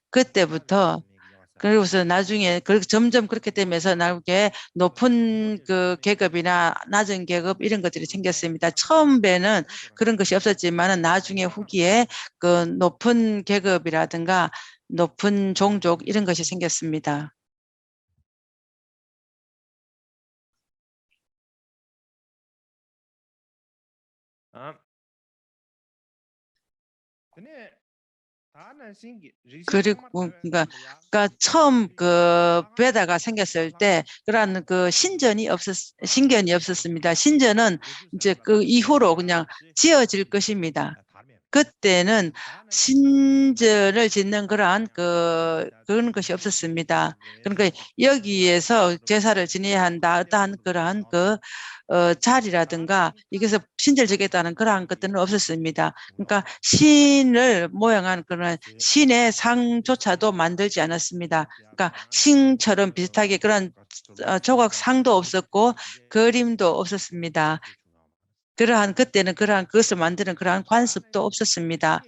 그때부터 그리고서 나중에 점점 그렇게 되면서 나중에 높은 그 계급이나 낮은 계급 이런 것들이 생겼습니다. 처음에는 그런 것이 없었지만은 나중에 후기에 그 높은 계급이라든가 높은 종족 이런 것이 생겼습니다. 그리고 그러니까 처음 그 베다가 생겼을 때 그런 그 신견이 없었습니다. 신전은 이제 그 이후로 그냥 지어질 것입니다. 그때는 신전을 짓는 그런 것이 없었습니다. 그러니까 여기에서 제사를 지내야 한다, 어떠한 그러한 자리라든가 여기서 신전을 지겠다는 그러한 것들은 없었습니다. 그러니까 신을 모양한 그런 신의 상조차도 만들지 않았습니다. 그러니까 신처럼 비슷하게 그런 조각상도 없었고 그림도 없었습니다. 그때는 그것을 만드는 그러한 관습도 없었습니다.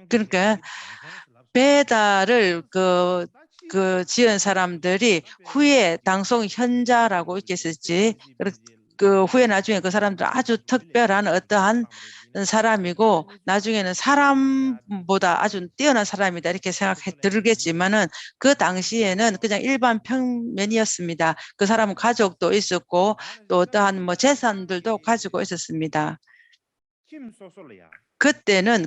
그러니까 베다를 지은 사람들이 후에 당송 현자라고 있겠었지. 그 후에 나중에 그 사람들 아주 특별한 어떠한 사람이고 나중에는 사람보다 아주 뛰어난 사람이다 이렇게 생각해 들겠지만은 그 당시에는 그냥 일반 평면이었습니다. 그 사람은 가족도 있었고 또 어떠한 뭐 재산들도 가지고 있었습니다. 그때는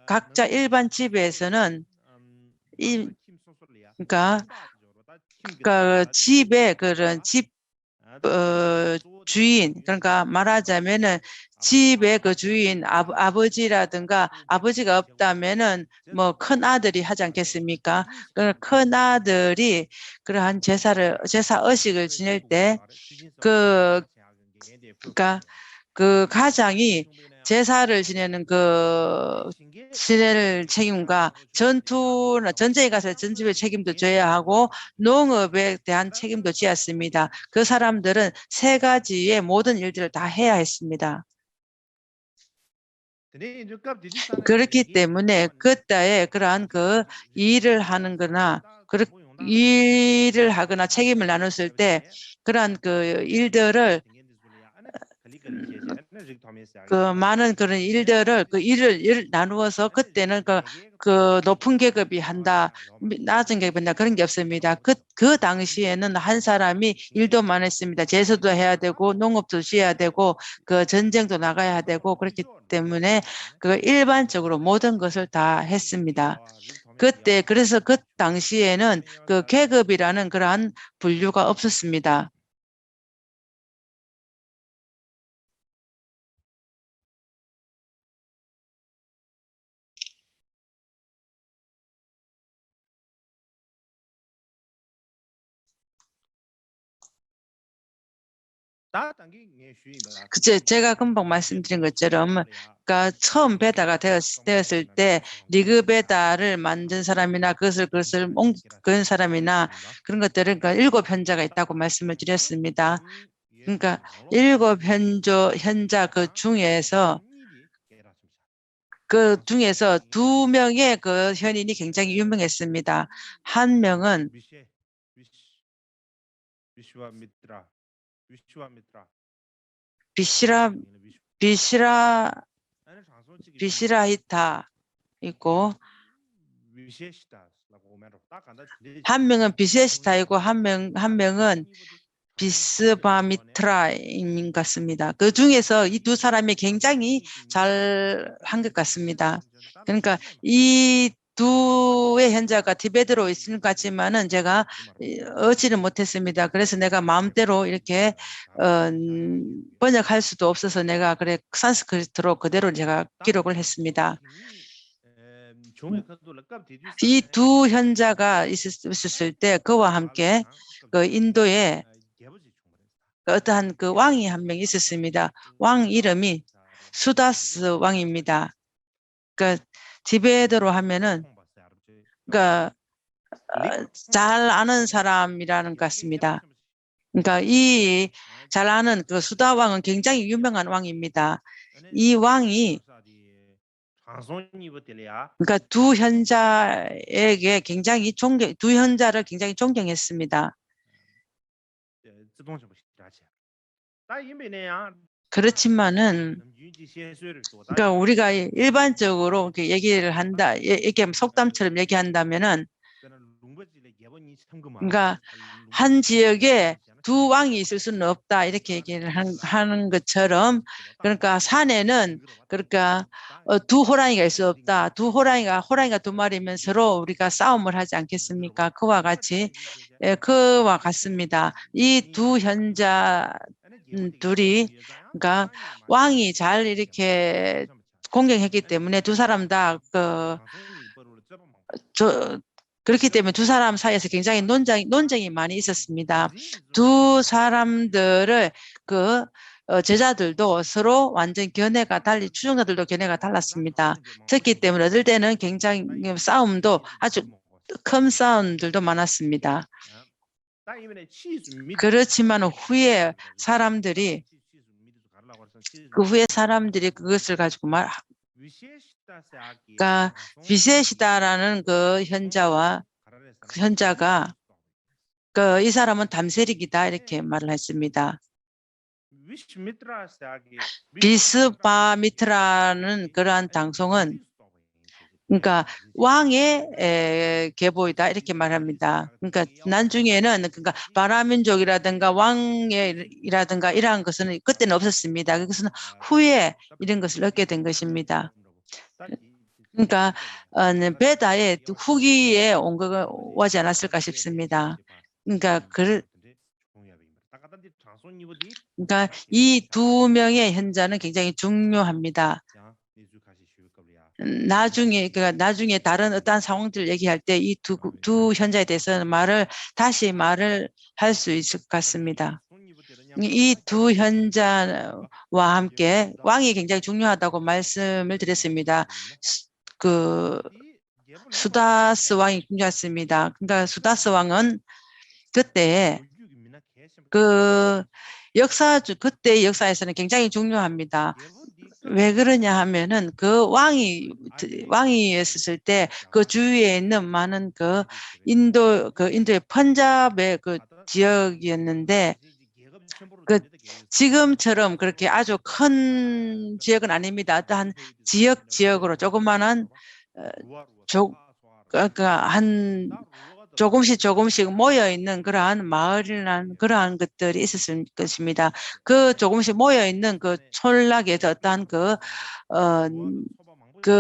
각자 일반 집에서는 그러니까 집에 그런 주인, 그러니까 말하자면은 집의 그 주인 아버지라든가 아버지가 없다면은 뭐 큰 아들이 하지 않겠습니까? 큰 아들이 그러한 제사 의식을 지낼 때 그, 그러니까 그 가장이 제사를 지내는 지낼 책임과 전투나 전쟁에 가서 전집의 책임도 져야 하고 농업에 대한 책임도 지었습니다. 그 사람들은 세 가지의 모든 일들을 다 해야 했습니다. 그렇기 때문에 그때에 그러한 일을 하는 거나 일을 하거나 책임을 나눴을 때 그러한 일들을 많은 그런 일들을 일을 나누어서 그때는 높은 계급이 한다, 낮은 계급이 한다 그런 게 없습니다. 그 당시에는 한 사람이 일도 많았습니다. 제사도 해야 되고 농업도 지어야 되고 전쟁도 나가야 되고 그렇기 때문에 일반적으로 모든 것을 다 했습니다. 그래서 그 당시에는 계급이라는 그러한 분류가 없었습니다. 제가 금방 말씀드린 것처럼 처음 배다가 되었을 때 리그 배다를 만든 사람이나 그것을 그런 사람이나 그런 것들은 7현자가 있다고 말씀을 드렸습니다. 그러니까 7현자 중에서 2명의 현인이 굉장히 유명했습니다. 한 명은 비시라히타 있고 한 명은 비세시타이고 한 명은 비스바미트라인 것 같습니다. 그 중에서 이 두 사람이 굉장히 잘 한 것 같습니다. 그러니까 이 두의 현자가 티베트로 있을 것 같지만은 제가 얻지를 못했습니다. 그래서 내가 마음대로 이렇게 번역할 수도 없어서 내가 산스크리트로 그대로 제가 기록을 했습니다. 이 두 현자가 있었을 때 그와 함께 인도에 어떠한 왕이 한 명 있었습니다. 왕 이름이 수다스 왕입니다. 티베트로 하면은 잘 아는 사람이라는 것 같습니다. 그러니까 이 잘 아는 수다 왕은 굉장히 유명한 왕입니다. 이 왕이 두 현자를 굉장히 존경했습니다. 그렇지만은 우리가 일반적으로 이렇게 얘기를 한다, 이렇게 속담처럼 얘기한다면은 한 지역에 두 왕이 있을 수는 없다 이렇게 얘기를 하는 것처럼 산에는 두 호랑이가 있을 수 없다. 호랑이가 두 마리면 서로 우리가 싸움을 하지 않겠습니까? 그와 같습니다. 이 두 현자 둘이 왕이 잘 이렇게 공경했기 때문에 두 사람 다 그렇기 때문에 두 사람 사이에서 굉장히 논쟁이 많이 있었습니다. 두 사람들을 제자들도 서로 완전 추종자들도 견해가 달랐습니다. 그렇기 때문에 어떨 때는 굉장히 아주 큰 싸움들도 많았습니다. 그렇지만 후에 사람들이 그것을 가지고 비세시다라는 현자가 이 사람은 담세릭이다 이렇게 말을 했습니다. 비스바미트라는 그러한 당송은 왕의 계보이다 이렇게 말합니다. 나중에는 바라민족이라든가 왕이라든가 이러한 것은 그때는 없었습니다. 그것은 후에 이런 것을 얻게 된 것입니다. 베다의 후기에 오지 않았을까 싶습니다. 그러니까 이 두 명의 현자는 굉장히 중요합니다. 나중에 다른 어떠한 상황들을 얘기할 때 이 두 현자에 대해서는 다시 말을 할 수 있을 것 같습니다. 이 두 현자와 함께 왕이 굉장히 중요하다고 말씀을 드렸습니다. 그 수다스 왕이 중요했습니다. 그러니까 수다스 왕은 그때 그때 역사에서는 굉장히 중요합니다. 왜 그러냐 하면은 그 왕이 있었을 때 그 주위에 있는 많은 인도의 펀잡의 그 지역이었는데 지금처럼 그렇게 아주 큰 지역은 아닙니다. 어떠한 지역으로 조그마한 그러니까 한 조금씩 모여 있는 그러한 마을이나 그러한 것들이 있었을 것입니다. 그 조금씩 모여 있는 그 촌락에서 어떠한 그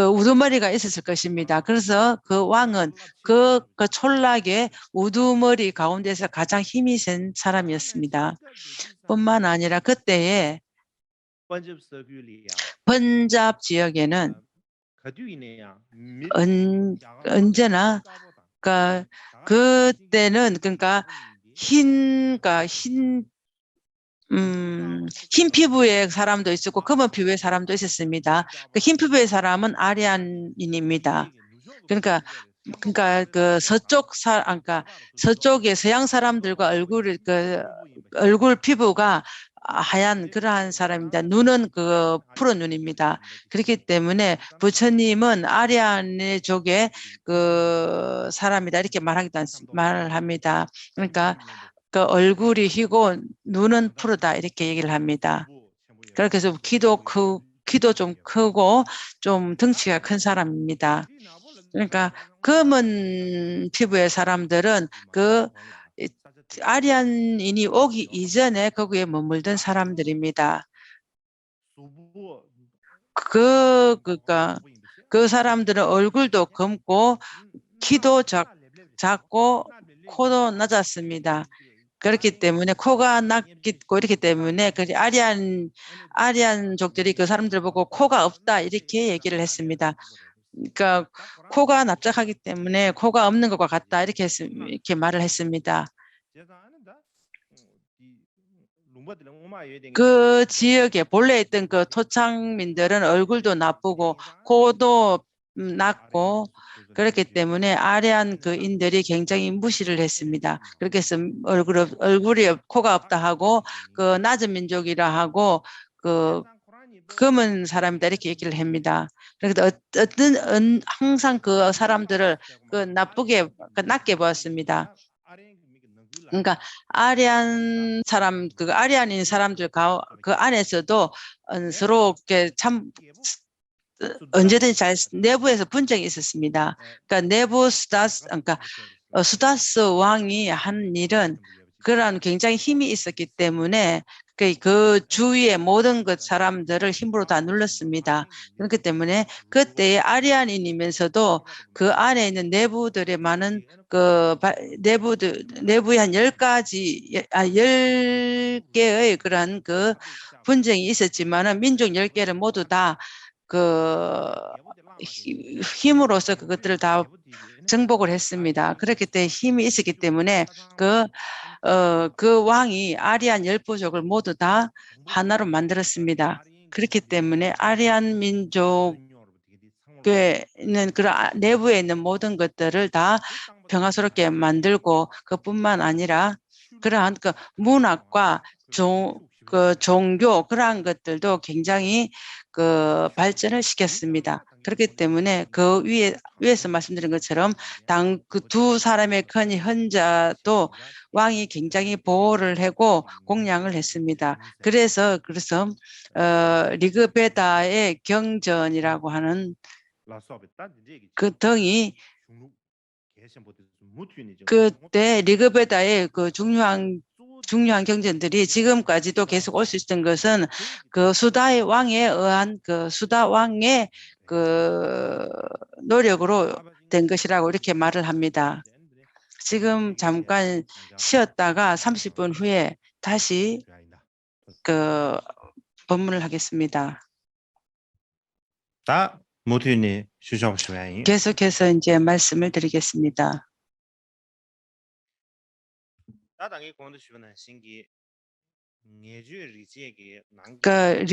우두머리가 있었을 것입니다. 그래서 그 왕은 그 촌락의 우두머리 가운데서 가장 힘이 센 사람이었습니다. 뿐만 아니라 그때에 펀잡 지역에는 언제나 그때는 흰 피부의 사람도 있었고 검은 피부의 사람도 있었습니다. 그 흰 피부의 사람은 아리안인입니다. 그러니까 서쪽의 서양 사람들과 얼굴 피부가 하얀 그러한 사람입니다. 눈은 푸른 눈입니다. 그렇기 때문에 부처님은 아리안의 족의 사람이다 이렇게 말을 합니다. 그러니까 얼굴이 희고 눈은 푸르다 이렇게 얘기를 합니다. 그렇게 해서 키도 좀 크고 좀 덩치가 큰 사람입니다. 그러니까 검은 피부의 사람들은 아리안인이 오기 이전에 거기에 머물던 사람들입니다. 그 사람들은 얼굴도 검고 키도 작고 코도 낮았습니다. 그렇기 때문에 코가 낮고 이렇기 때문에 아리안족들이 그 사람들 보고 코가 없다 이렇게 얘기를 했습니다. 그러니까 코가 납작하기 때문에 코가 없는 것과 같다 이렇게 말을 했습니다. 그 지역에 본래 있던 그 토착민들은 얼굴도 나쁘고 코도 낮고 그렇기 때문에 아리안 인들이 굉장히 무시를 했습니다. 그렇게 해서 얼굴이 코가 없다 하고 낮은 민족이라 하고 검은 사람이다 이렇게 얘기를 합니다. 그래서 항상 그 사람들을 낮게 보았습니다. 그러니까 아리안인 사람들 그 안에서도 서로 참 언제든지 내부에서 분쟁이 있었습니다. 그러니까 수다스 왕이 한 일은 그런 굉장히 힘이 있었기 때문에 그 주위의 모든 사람들을 힘으로 다 눌렀습니다. 그렇기 때문에 그때의 아리안인이면서도 그 안에 있는 내부들의 많은 내부에 한 10개의 그런 분쟁이 있었지만은 민족 10개를 모두 다 힘으로써 그것들을 다 정복을 했습니다. 그렇기 때문에 힘이 있었기 때문에 그 왕이 아리안 10부족을 모두 다 하나로 만들었습니다. 그렇기 때문에 아리안 민족에는 그런 내부에 있는 모든 것들을 다 평화스럽게 만들고 그뿐만 아니라 그러한 문학과 종교 그러한 것들도 굉장히 발전을 시켰습니다. 그렇기 때문에 위에서 말씀드린 것처럼 그 두 사람의 큰 현자도 왕이 굉장히 보호를 하고 공양을 했습니다. 그래서 리그베다의 경전이라고 하는 그 등이 그때 리그베다의 중요한 경전들이 지금까지도 계속 올 수 있었던 것은 수다의 왕에 의한 수다 왕의 노력으로 된 것이라고 이렇게 말을 합니다. 지금 잠깐 쉬었다가 30분 후에 다시 그 법문을 하겠습니다. 계속해서 이제 말씀을 드리겠습니다. 그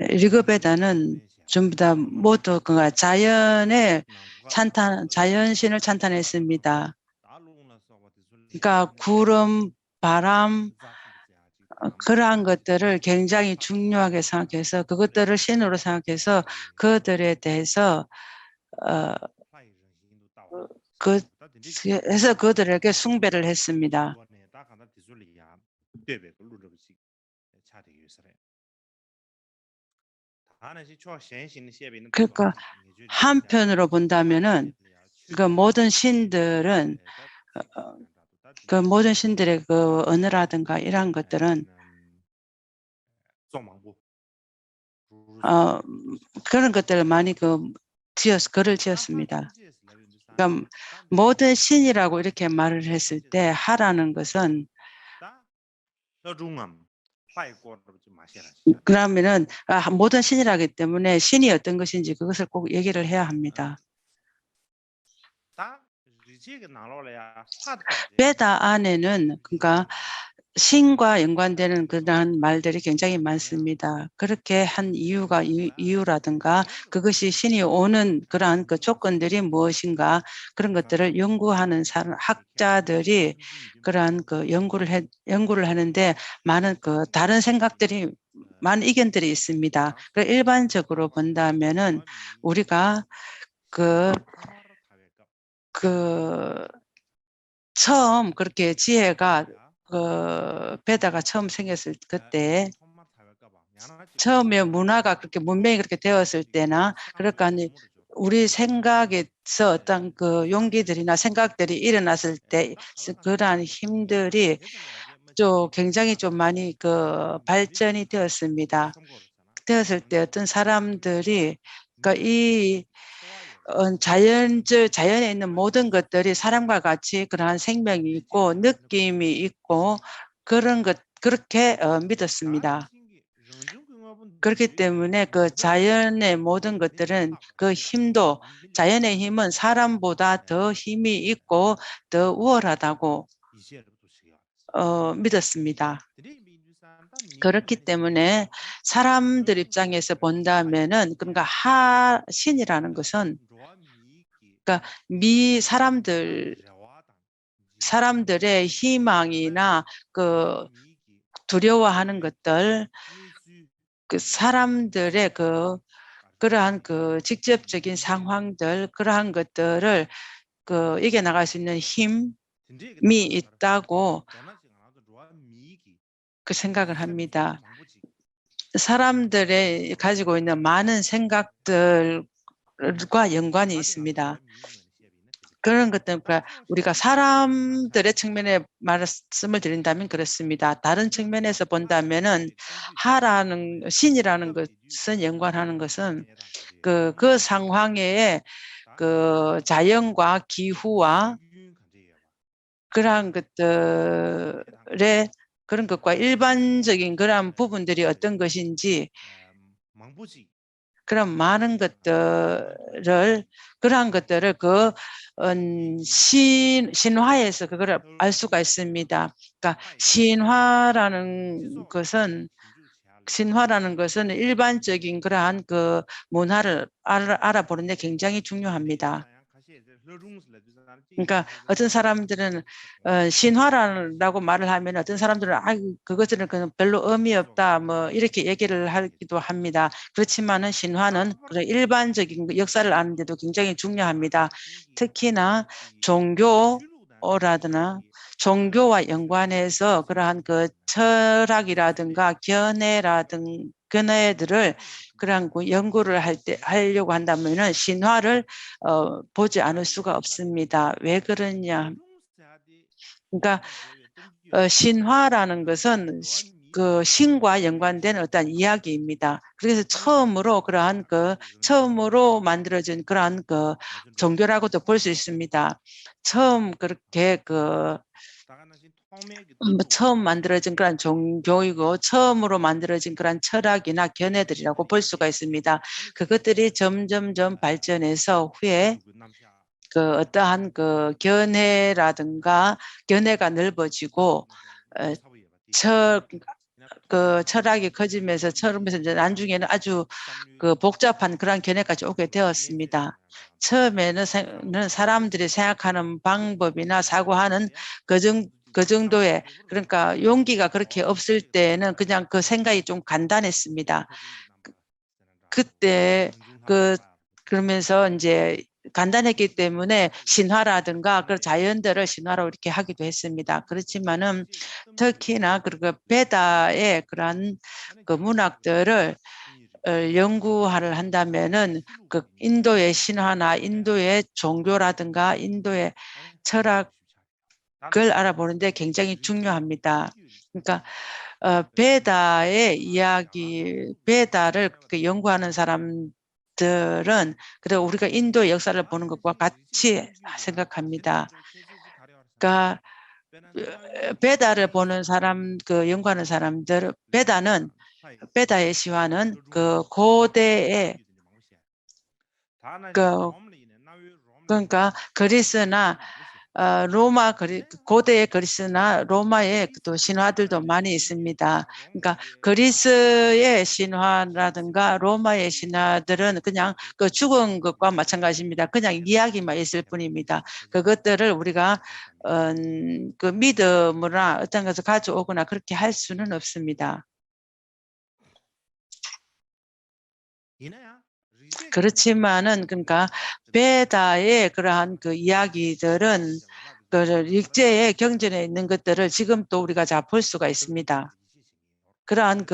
리그베다는 전부 다 모두 그 자연의 자연신을 찬탄했습니다. 그러니까 구름, 바람, 그러한 것들을 굉장히 중요하게 생각해서 그것들을 신으로 생각해서 그들에 대해서 해서 그들에게 숭배를 했습니다. 그러니까 한편으로 본다면은 그 모든 신들은 그 모든 신들의 그 언어라든가 이러한 것들은 그런 것들을 많이 글을 지었습니다. 그러니까 모든 신이라고 이렇게 말을 했을 때 하라는 것은 그러면은 모든 신이라기 때문에 신이 어떤 것인지 그것을 꼭 얘기를 해야 합니다. 베다 안에는 그러니까 신과 연관되는 그러한 말들이 굉장히 많습니다. 그렇게 한 이유라든가 그것이 신이 오는 그러한 그 조건들이 무엇인가 그런 것들을 연구하는 학자들이 그러한 그 연구를 하는데 많은 다른 생각들이 많은 의견들이 있습니다. 일반적으로 본다면은 우리가 처음 그렇게 지혜가 베다가 처음 생겼을 그때 처음에 문화가 그렇게 문명이 그렇게 되었을 때나 그러니까 우리 생각에서 어떤 그 용기들이나 생각들이 일어났을 때 그러한 힘들이 좀 굉장히 좀 많이 발전이 되었습니다. 되었을 때 어떤 사람들이 그러니까 이 자연에 있는 모든 것들이 사람과 같이 그러한 생명이 있고 느낌이 있고 그렇게 믿었습니다. 그렇기 때문에 그 자연의 모든 것들은 그 힘도 자연의 힘은 사람보다 더 힘이 있고 더 우월하다고 믿었습니다. 그렇기 때문에 사람들 입장에서 본다면은 그러니까 신이라는 것은 그러니까 사람들의 희망이나 두려워하는 것들 그 사람들의 그러한 직접적인 상황들 그러한 것들을 이겨나갈 수 있는 힘이 있다고 생각을 합니다. 사람들의 가지고 있는 많은 생각들과 연관이 있습니다. 그런 것 때문에 우리가 사람들의 측면에 말씀을 드린다면 그렇습니다. 다른 측면에서 본다면은 신이라는 것은 연관하는 것은 그 상황에 자연과 기후와 그러한 것들의 그런 것과 일반적인 그런 부분들이 어떤 것인지 그런 많은 그러한 것들을 신화에서 그걸 알 수가 있습니다. 그러니까 신화라는 것은 일반적인 그러한 문화를 알아보는 데 굉장히 중요합니다. 그러니까 어떤 사람들은 신화라고 말을 하면 어떤 사람들은 그것들은 별로 의미 없다 뭐 이렇게 얘기를 하기도 합니다. 그렇지만은 신화는 일반적인 역사를 아는데도 굉장히 중요합니다. 특히나 종교라든가 종교와 연관해서 그러한 철학이라든가 견해들을 그런 연구를 하려고 한다면은 신화를 보지 않을 수가 없습니다. 왜 그러냐? 그러니까 신화라는 것은 그 신과 연관된 어떤 이야기입니다. 그래서 처음으로 처음으로 만들어진 그러한 그 종교라고도 볼 수 있습니다. 처음 그렇게 처음 만들어진 그런 종교이고 처음으로 만들어진 그런 철학이나 견해들이라고 볼 수가 있습니다. 그것들이 점점점 발전해서 후에 어떠한 견해가 넓어지고 철학이 커지면서 이제 나중에는 아주 복잡한 그런 견해까지 오게 되었습니다. 처음에는 사람들이 생각하는 방법이나 사고하는 그 정도의 그러니까 용기가 그렇게 없을 때는 그냥 그 생각이 좀 간단했습니다. 그때 그러면서 이제 간단했기 때문에 신화라든가 그 자연들을 신화로 이렇게 하기도 했습니다. 그렇지만은 특히나 베다의 그러한 문학들을 연구를 한다면은 인도의 신화나 인도의 종교라든가 인도의 철학을 알아보는데 굉장히 중요합니다. 그러니까 베다를 연구하는 사람들은 그리고 우리가 인도의 역사를 보는 것과 같이 생각합니다. 그러니까 베다를 보는 사람, 연구하는 사람들, 베다의 시화는 고대의 그러니까 그리스나 고대의 그리스나 로마의 또 신화들도 많이 있습니다. 그러니까 그리스의 신화라든가 로마의 신화들은 그냥 죽은 것과 마찬가지입니다. 그냥 이야기만 있을 뿐입니다. 그것들을 우리가 믿음이나 어떤 것을 가져오거나 그렇게 할 수는 없습니다. 그렇지만은 그러니까 베다의 그러한 이야기들은 일제의 경전에 있는 것들을 지금 또 우리가 볼 수가 있습니다. 그러한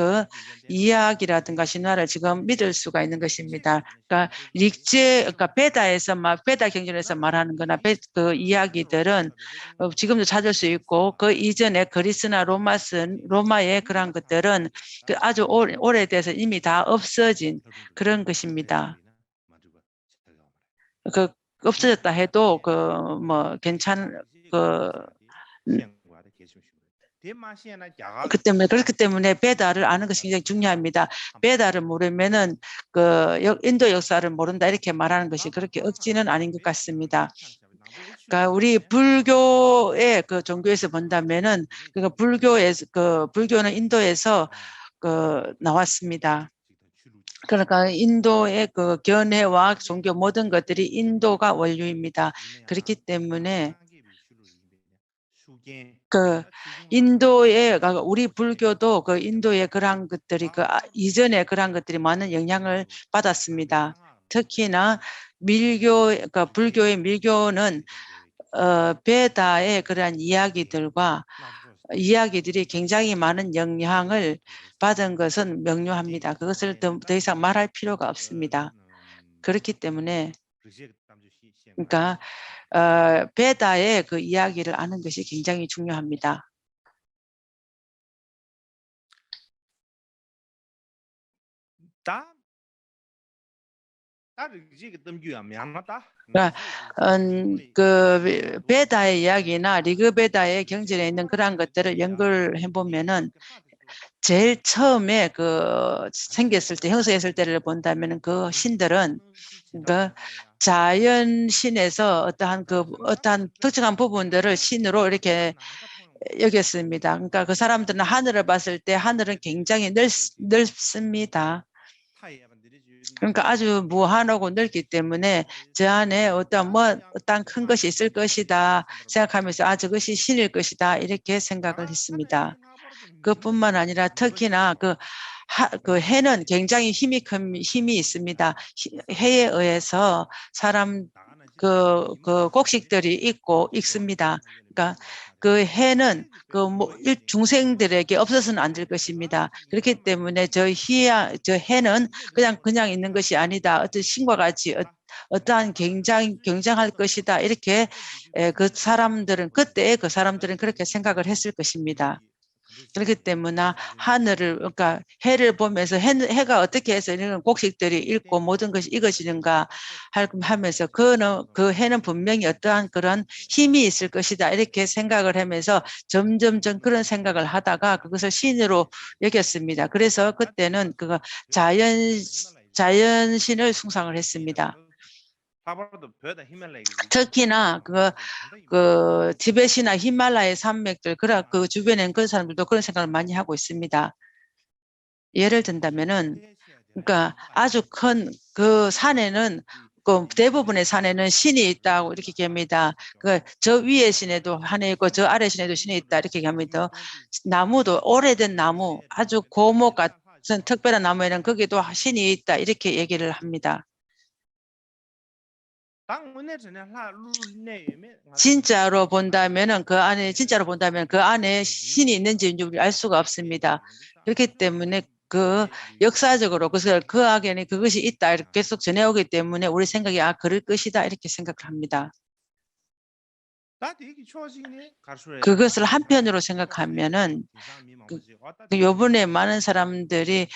이야기라든가 신화를 지금 믿을 수가 있는 것입니다. 그러니까 베다 경전에서 말하는 거나 이야기들은 지금도 찾을 수 있고 그 이전에 그리스나 로마의 그러한 것들은 아주 오래돼서 이미 다 없어진 그런 것입니다. 없어졌다 해도 그렇기 때문에 베다를 아는 것이 굉장히 중요합니다. 베다를 모르면은 인도 역사를 모른다 이렇게 말하는 것이 그렇게 억지는 아닌 것 같습니다. 그러니까 우리 불교의 종교에서 본다면은 불교는 인도에서 나왔습니다. 그러니까 인도의 견해와 종교 모든 것들이 인도가 원류입니다. 그렇기 때문에 인도의 우리 불교도 인도의 그러한 것들이 이전에 그러한 것들이 많은 영향을 받았습니다. 특히나 불교의 밀교는 베다의 그러한 이야기들이 굉장히 많은 영향을 받은 것은 명료합니다. 그것을 더 이상 말할 필요가 없습니다. 그렇기 때문에 그러니까 베다의 이야기를 아는 것이 굉장히 중요합니다. 베다의 이야기나 리그베다의 경전에 있는 그러한 것들을 연구를 해보면은 제일 처음에 생겼을 때 형성했을 때를 본다면 그 신들은 자연 신에서 어떠한 특정한 부분들을 신으로 이렇게 여겼습니다. 그러니까 그 사람들은 하늘을 봤을 때 하늘은 굉장히 넓습니다. 그러니까 아주 무한하고 넓기 때문에 저 안에 어떤 큰 것이 있을 것이다 생각하면서 저것이 신일 것이다 이렇게 생각을 했습니다. 그뿐만 아니라 특히나 해는 굉장히 힘이 있습니다. 해에 의해서 곡식들이 있습니다. 그러니까 해는 중생들에게 없어서는 안 될 것입니다. 그렇기 때문에 저 해는 그냥 있는 것이 아니다. 어떤 신과 같이 어떠한 경쟁할 것이다. 이렇게 그때 그 사람들은 그렇게 생각을 했을 것입니다. 그렇기 때문에 하늘을 그러니까 해를 보면서 해가 어떻게 해서 이런 곡식들이 읽고 모든 것이 익어지는가 하면서 그 해는 분명히 어떠한 그런 힘이 있을 것이다 이렇게 생각을 하면서 점점점 그런 생각을 하다가 그것을 신으로 여겼습니다. 그래서 그때는 그거 자연신을 숭상을 했습니다. 특히나 그 티벳이나 히말라야 산맥들 그 주변에 그런 사람들도 그런 생각을 많이 하고 있습니다. 예를 든다면은 그러니까 아주 큰 그 산에는 그 대부분의 산에는 신이 있다고 이렇게 얘기합니다. 그 저 위에 신에도 하나 있고 저 아래 신에도 신이 있다 이렇게 얘기합니다. 나무도 오래된 나무 아주 고목 같은 특별한 나무에는 거기도 신이 있다 이렇게 얘기를 합니다. 진짜로 본다면은 진짜로 본다면 그 안에 신이 있는지 우리 알 수가 없습니다. 그렇기 때문에 그 역사적으로 그 악에는 그것이 있다 이렇게 계속 전해오기 때문에 우리 생각이 그럴 것이다 이렇게 생각을 합니다. 그것을 한편으로 생각하면은 요번에 많은 사람들이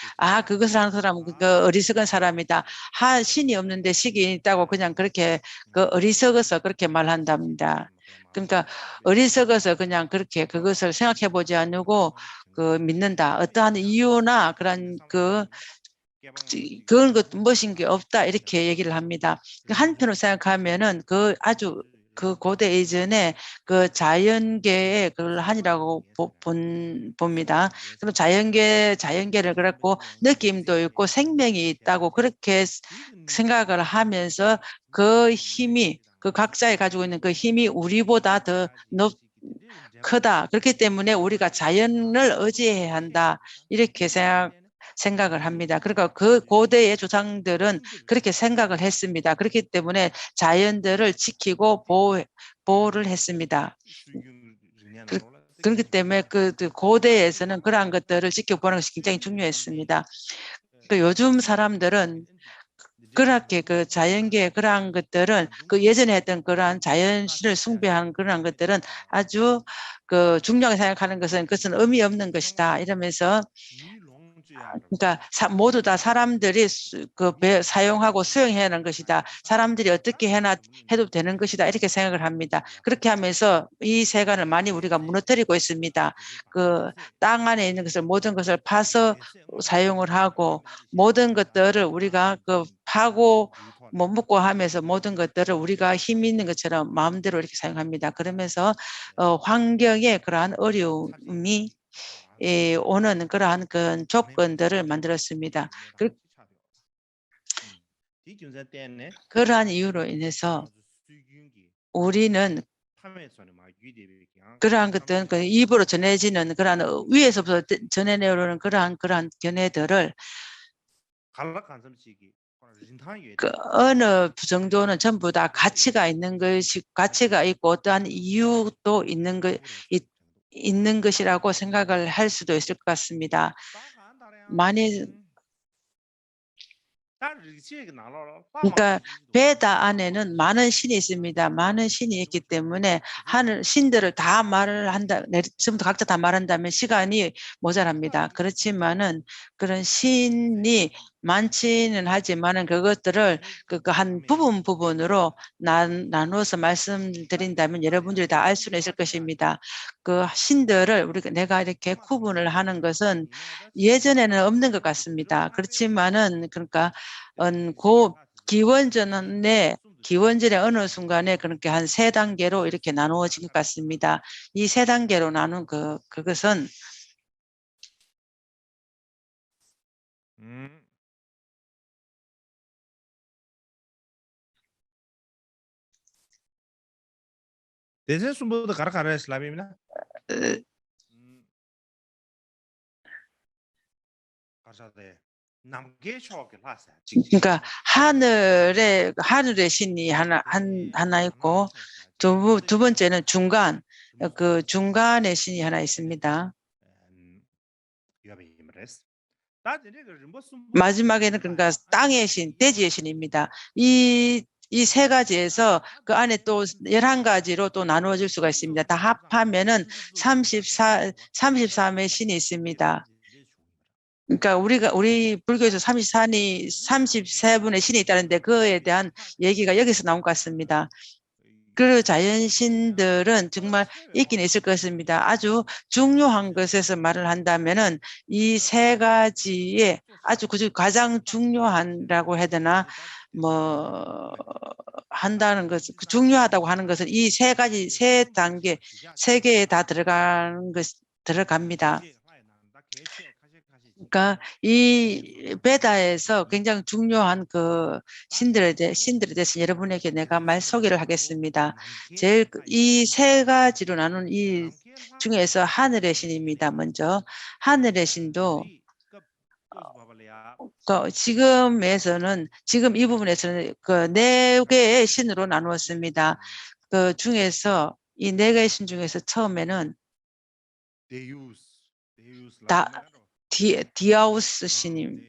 그것을 하는 사람은 그 어리석은 사람이다. 신이 없는데 식이 있다고 그냥 그렇게 그 어리석어서 그렇게 말한답니다. 그러니까 어리석어서 그냥 그렇게 그것을 생각해 보지 않고 그 믿는다. 어떠한 이유나 그런 것 무엇인 게 없다 이렇게 얘기를 합니다. 한편으로 생각하면은 그 고대 이전에 그 자연계의 그걸 한이라고 봅니다. 그럼 자연계를 그렇고 느낌도 있고 생명이 있다고 그렇게 생각을 하면서 그 힘이 그 각자에 가지고 있는 그 힘이 우리보다 더 크다. 그렇기 때문에 우리가 자연을 의지해야 한다. 이렇게 생각을 합니다. 그러니까 그 고대의 조상들은 그렇게 생각을 했습니다. 그렇기 때문에 자연들을 지키고 보호를 했습니다. 그렇기 때문에 그 고대에서는 그러한 것들을 지켜보는 것이 굉장히 중요했습니다. 요즘 사람들은 그렇게 그 자연계의 그러한 것들은 그 예전에 했던 그러한 자연신을 숭배하는 그러한 것들은 아주 그 중요하게 생각하는 것은 그것은 의미 없는 것이다 이러면서 그러니까 모두 다 사람들이 사용하고 수용해야 하는 것이다. 사람들이 어떻게 해도 되는 것이다. 이렇게 생각을 합니다. 그렇게 하면서 이 세간을 많이 우리가 무너뜨리고 있습니다. 그 땅 안에 있는 것을 모든 것을 파서 사용을 하고 모든 것들을 우리가 파고 못 묻고 하면서 모든 것들을 우리가 힘 있는 것처럼 마음대로 이렇게 사용합니다. 그러면서 환경에 그러한 어려움이 오는 그러한 그 조건들을 만들었습니다. 그러한 이유로 인해서 우리는 그러한 것들은 그 입으로 전해지는 그러한 위에서부터 전해내오는 그러한 견해들을 그 어느 정도는 전부 다 가치가 있고 어떠한 이유도 있는 것이라고 생각을 할 수도 있을 것 같습니다. 그러니까 베다 안에는 많은 신이 있습니다. 많은 신이 있기 때문에 신들을 다 말을 한다. 지금부터 각자 다 말한다면 시간이 모자랍니다. 그렇지만은 그런 신이 많지는 하지만은 그것들을 한 부분으로 나누어서 말씀드린다면 여러분들이 다 알 수는 있을 것입니다. 그 신들을 내가 이렇게 구분을 하는 것은 예전에는 없는 것 같습니다. 그렇지만은 그러니까 기원전의 어느 순간에 그렇게 한 3단계로 이렇게 나누어진 것 같습니다. 이 3단계로 나눈 그것은 그러니까 하늘의 신이 하나 있고 두 번째는 중간의 신이 하나 있습니다. 마지막에는 그러니까 땅의 신, 대지의 신입니다. 이 이 세 가지에서 그 안에 또 11가지로 또 나누어질 수가 있습니다. 다 합하면은 33의 신이 있습니다. 그러니까 우리 불교에서 33분의 신이 있다는데 그에 대한 얘기가 여기서 나온 것 같습니다. 그 자연신들은 정말 있긴 있을 것입니다. 아주 중요한 것에서 말을 한다면은 이 세 가지에 아주 그중 가장 중요한라고 해야 되나 뭐 한다는 것, 중요하다고 하는 것은 이 세 가지, 세 단계, 세 개에 다 들어갑니다. 그러니까 이 베다에서 굉장히 중요한 그 신들에 대해서 여러분에게 내가 말 소개를 하겠습니다. 이 세 가지로 나눈 이 중에서 하늘의 신입니다. 먼저 하늘의 신도 지금 이 부분에서는 그 4개의 신으로 나누었습니다. 그 중에서 이 4개의 신 중에서 처음에는 디아우스 신임.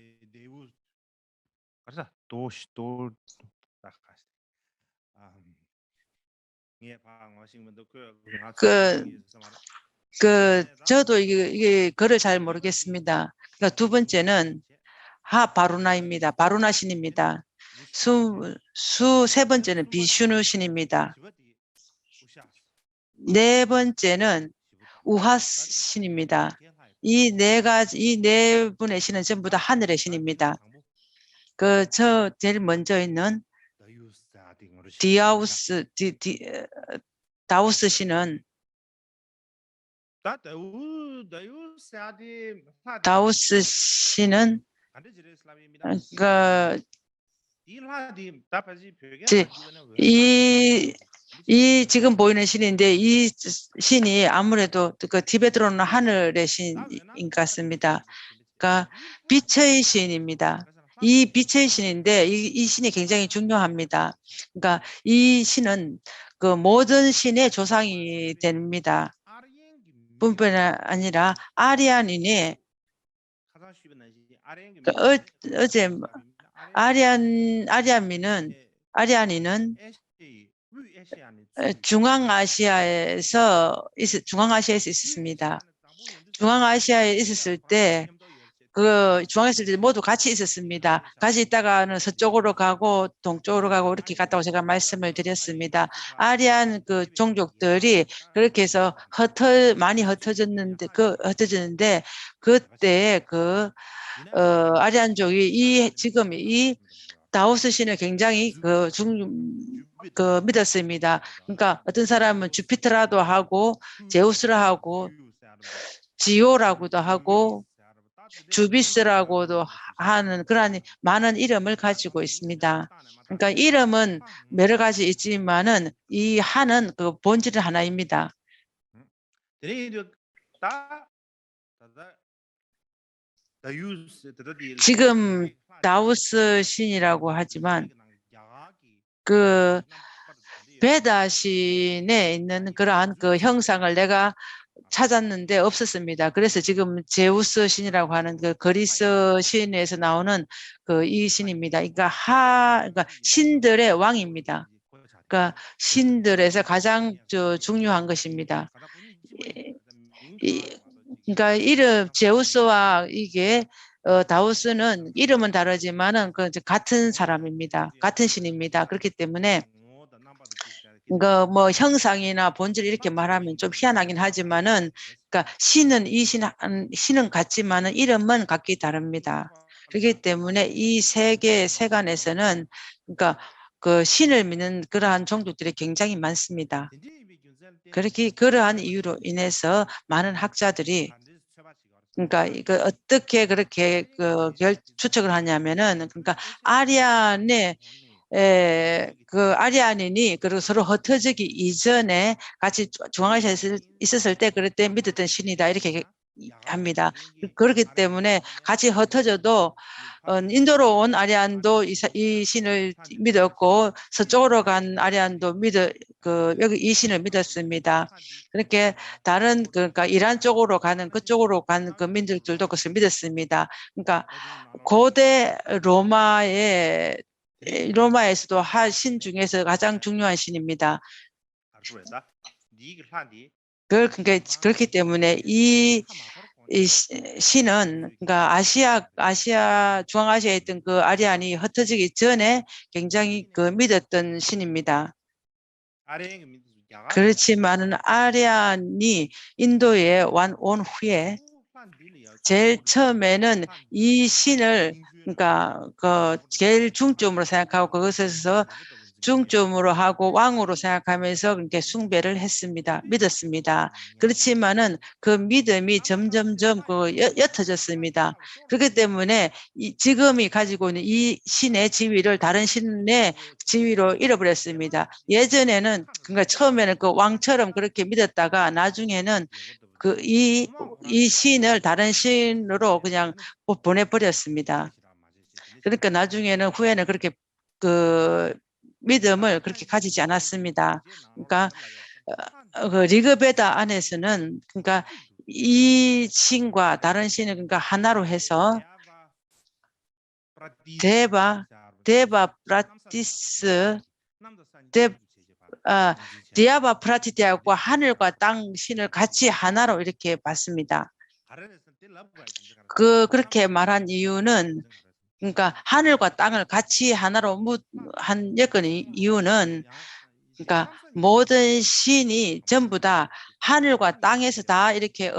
저도 이게 글을 잘 모르겠습니다. 그러니까 두 번째는 바루나입니다. 바루나 신입니다. 세 번째는 비슈누 신입니다. 네 번째는 우하스 신입니다. 이 네 분의 신은 전부 다 하늘의 신입니다. 제일 먼저 있는 다우스 신은 이 지금 보이는 신인데 이 신이 아무래도 그 티베트로는 하늘의 신인 것 같습니다. 그러니까 빛의 신입니다. 이 빛의 신인데 이 신이 굉장히 중요합니다. 그러니까 이 신은 그 모든 신의 조상이 됩니다. 뿐만 아니라 아리안인이 어제 아리안인은 중앙아시아에서 있었습니다. 중앙아시아에 있었을 때 중앙에서 모두 같이 있었습니다. 같이 있다가는 서쪽으로 가고 동쪽으로 가고 이렇게 갔다고 제가 말씀을 드렸습니다. 아리안 그 종족들이 그렇게 해서 많이 흩어졌는데 그때 아리안족이 지금 이 다우스 신을 굉장히 믿었습니다. 그러니까 어떤 사람은 주피터라도 하고 제우스라 하고 지오라고도 하고 주비스라고도 하는 그런 많은 이름을 가지고 있습니다. 그러니까 이름은 여러 가지 있지만은 이 하는 그 본질은 하나입니다. 지금 다우스 신이라고 하지만 그 베다 신에 있는 그러한 그 형상을 내가 찾았는데 없었습니다. 그래서 지금 제우스 신이라고 하는 그 그리스 신에서 나오는 이 신입니다. 그러니까 신들의 왕입니다. 그러니까 신들에서 가장 중요한 것입니다. 그러니까 제우스와 이게 다우스는 이름은 다르지만은 같은 사람입니다. 같은 신입니다. 그렇기 때문에 뭐 형상이나 본질 이렇게 말하면 좀 희한하긴 하지만은 그러니까 신은 같지만은 이름은 각기 다릅니다. 그렇기 때문에 이 세간에서는 그러니까 그 신을 믿는 그러한 종족들이 굉장히 많습니다. 그러한 이유로 인해서 많은 학자들이 그러니까 어떻게 그렇게 추측을 하냐면은 그러니까 아리안인이 그리고 서로 흩어지기 이전에 같이 중앙아시아에 있었을 때 그럴 때 믿었던 신이다 이렇게 합니다. 그렇기 때문에 같이 흩어져도 인도로 온 아리안도 이 신을 믿었고 서쪽으로 간 아리안도 여기 이 신을 믿었습니다. 그렇게 그러니까 이란 쪽으로 가는 그쪽으로 간 그 민족들도 그것을 믿었습니다. 그러니까 고대 로마의 로마에서도 신 중에서 가장 중요한 신입니다. 그러니까 그렇기 때문에 이 신은 그러니까 중앙아시아에 있던 그 아리안이 흩어지기 전에 굉장히 그 믿었던 신입니다. 그렇지만은 아리안이 인도에 온 후에 제일 처음에는 이 신을 그러니까 그 제일 중점으로 생각하고 그것에서 중점으로 하고 왕으로 생각하면서 그렇게 숭배를 했습니다. 믿었습니다. 그렇지만은 그 믿음이 점점점 옅어졌습니다. 그렇기 때문에 지금이 가지고 있는 이 신의 지위를 다른 신의 지위로 잃어버렸습니다. 예전에는 그러니까 처음에는 그 왕처럼 그렇게 믿었다가 나중에는 이 신을 다른 신으로 그냥 보내버렸습니다. 그러니까 나중에는 후에는 그렇게 그 믿음을 그렇게 가지지 않았습니다. 그러니까 그 리그베다 안에서는 그러니까 이 신과 다른 신을 그러니까 하나로 해서 데바 프라티스 디아바 프라티데하고 하늘과 땅 신을 같이 하나로 이렇게 봤습니다. 그렇게 말한 이유는 그러니까 하늘과 땅을 같이 하나로 한 이유는 그러니까 모든 신이 전부 다 하늘과 땅에서 다 이렇게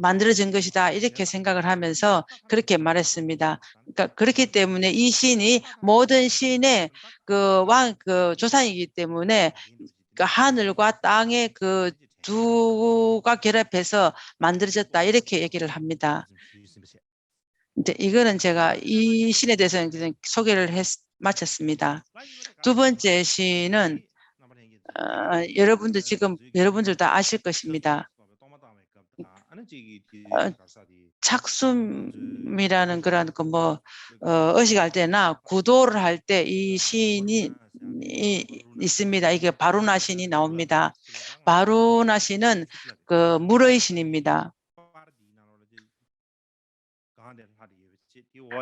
만들어진 것이다 이렇게 생각을 하면서 그렇게 말했습니다. 그러니까 그렇기 때문에 이 신이 모든 신의 그 조상이기 때문에 그 하늘과 땅의 그 두가 결합해서 만들어졌다 이렇게 얘기를 합니다. 이제 이거는 제가 이 신에 대해서는 소개를 마쳤습니다. 두 번째 신은 여러분들 다 아실 것입니다. 착숨이라는 그런 의식할 때나 구도를 할 때 이 신이 있습니다. 이게 바루나 신이 나옵니다. 바루나 신은 그 물의 신입니다.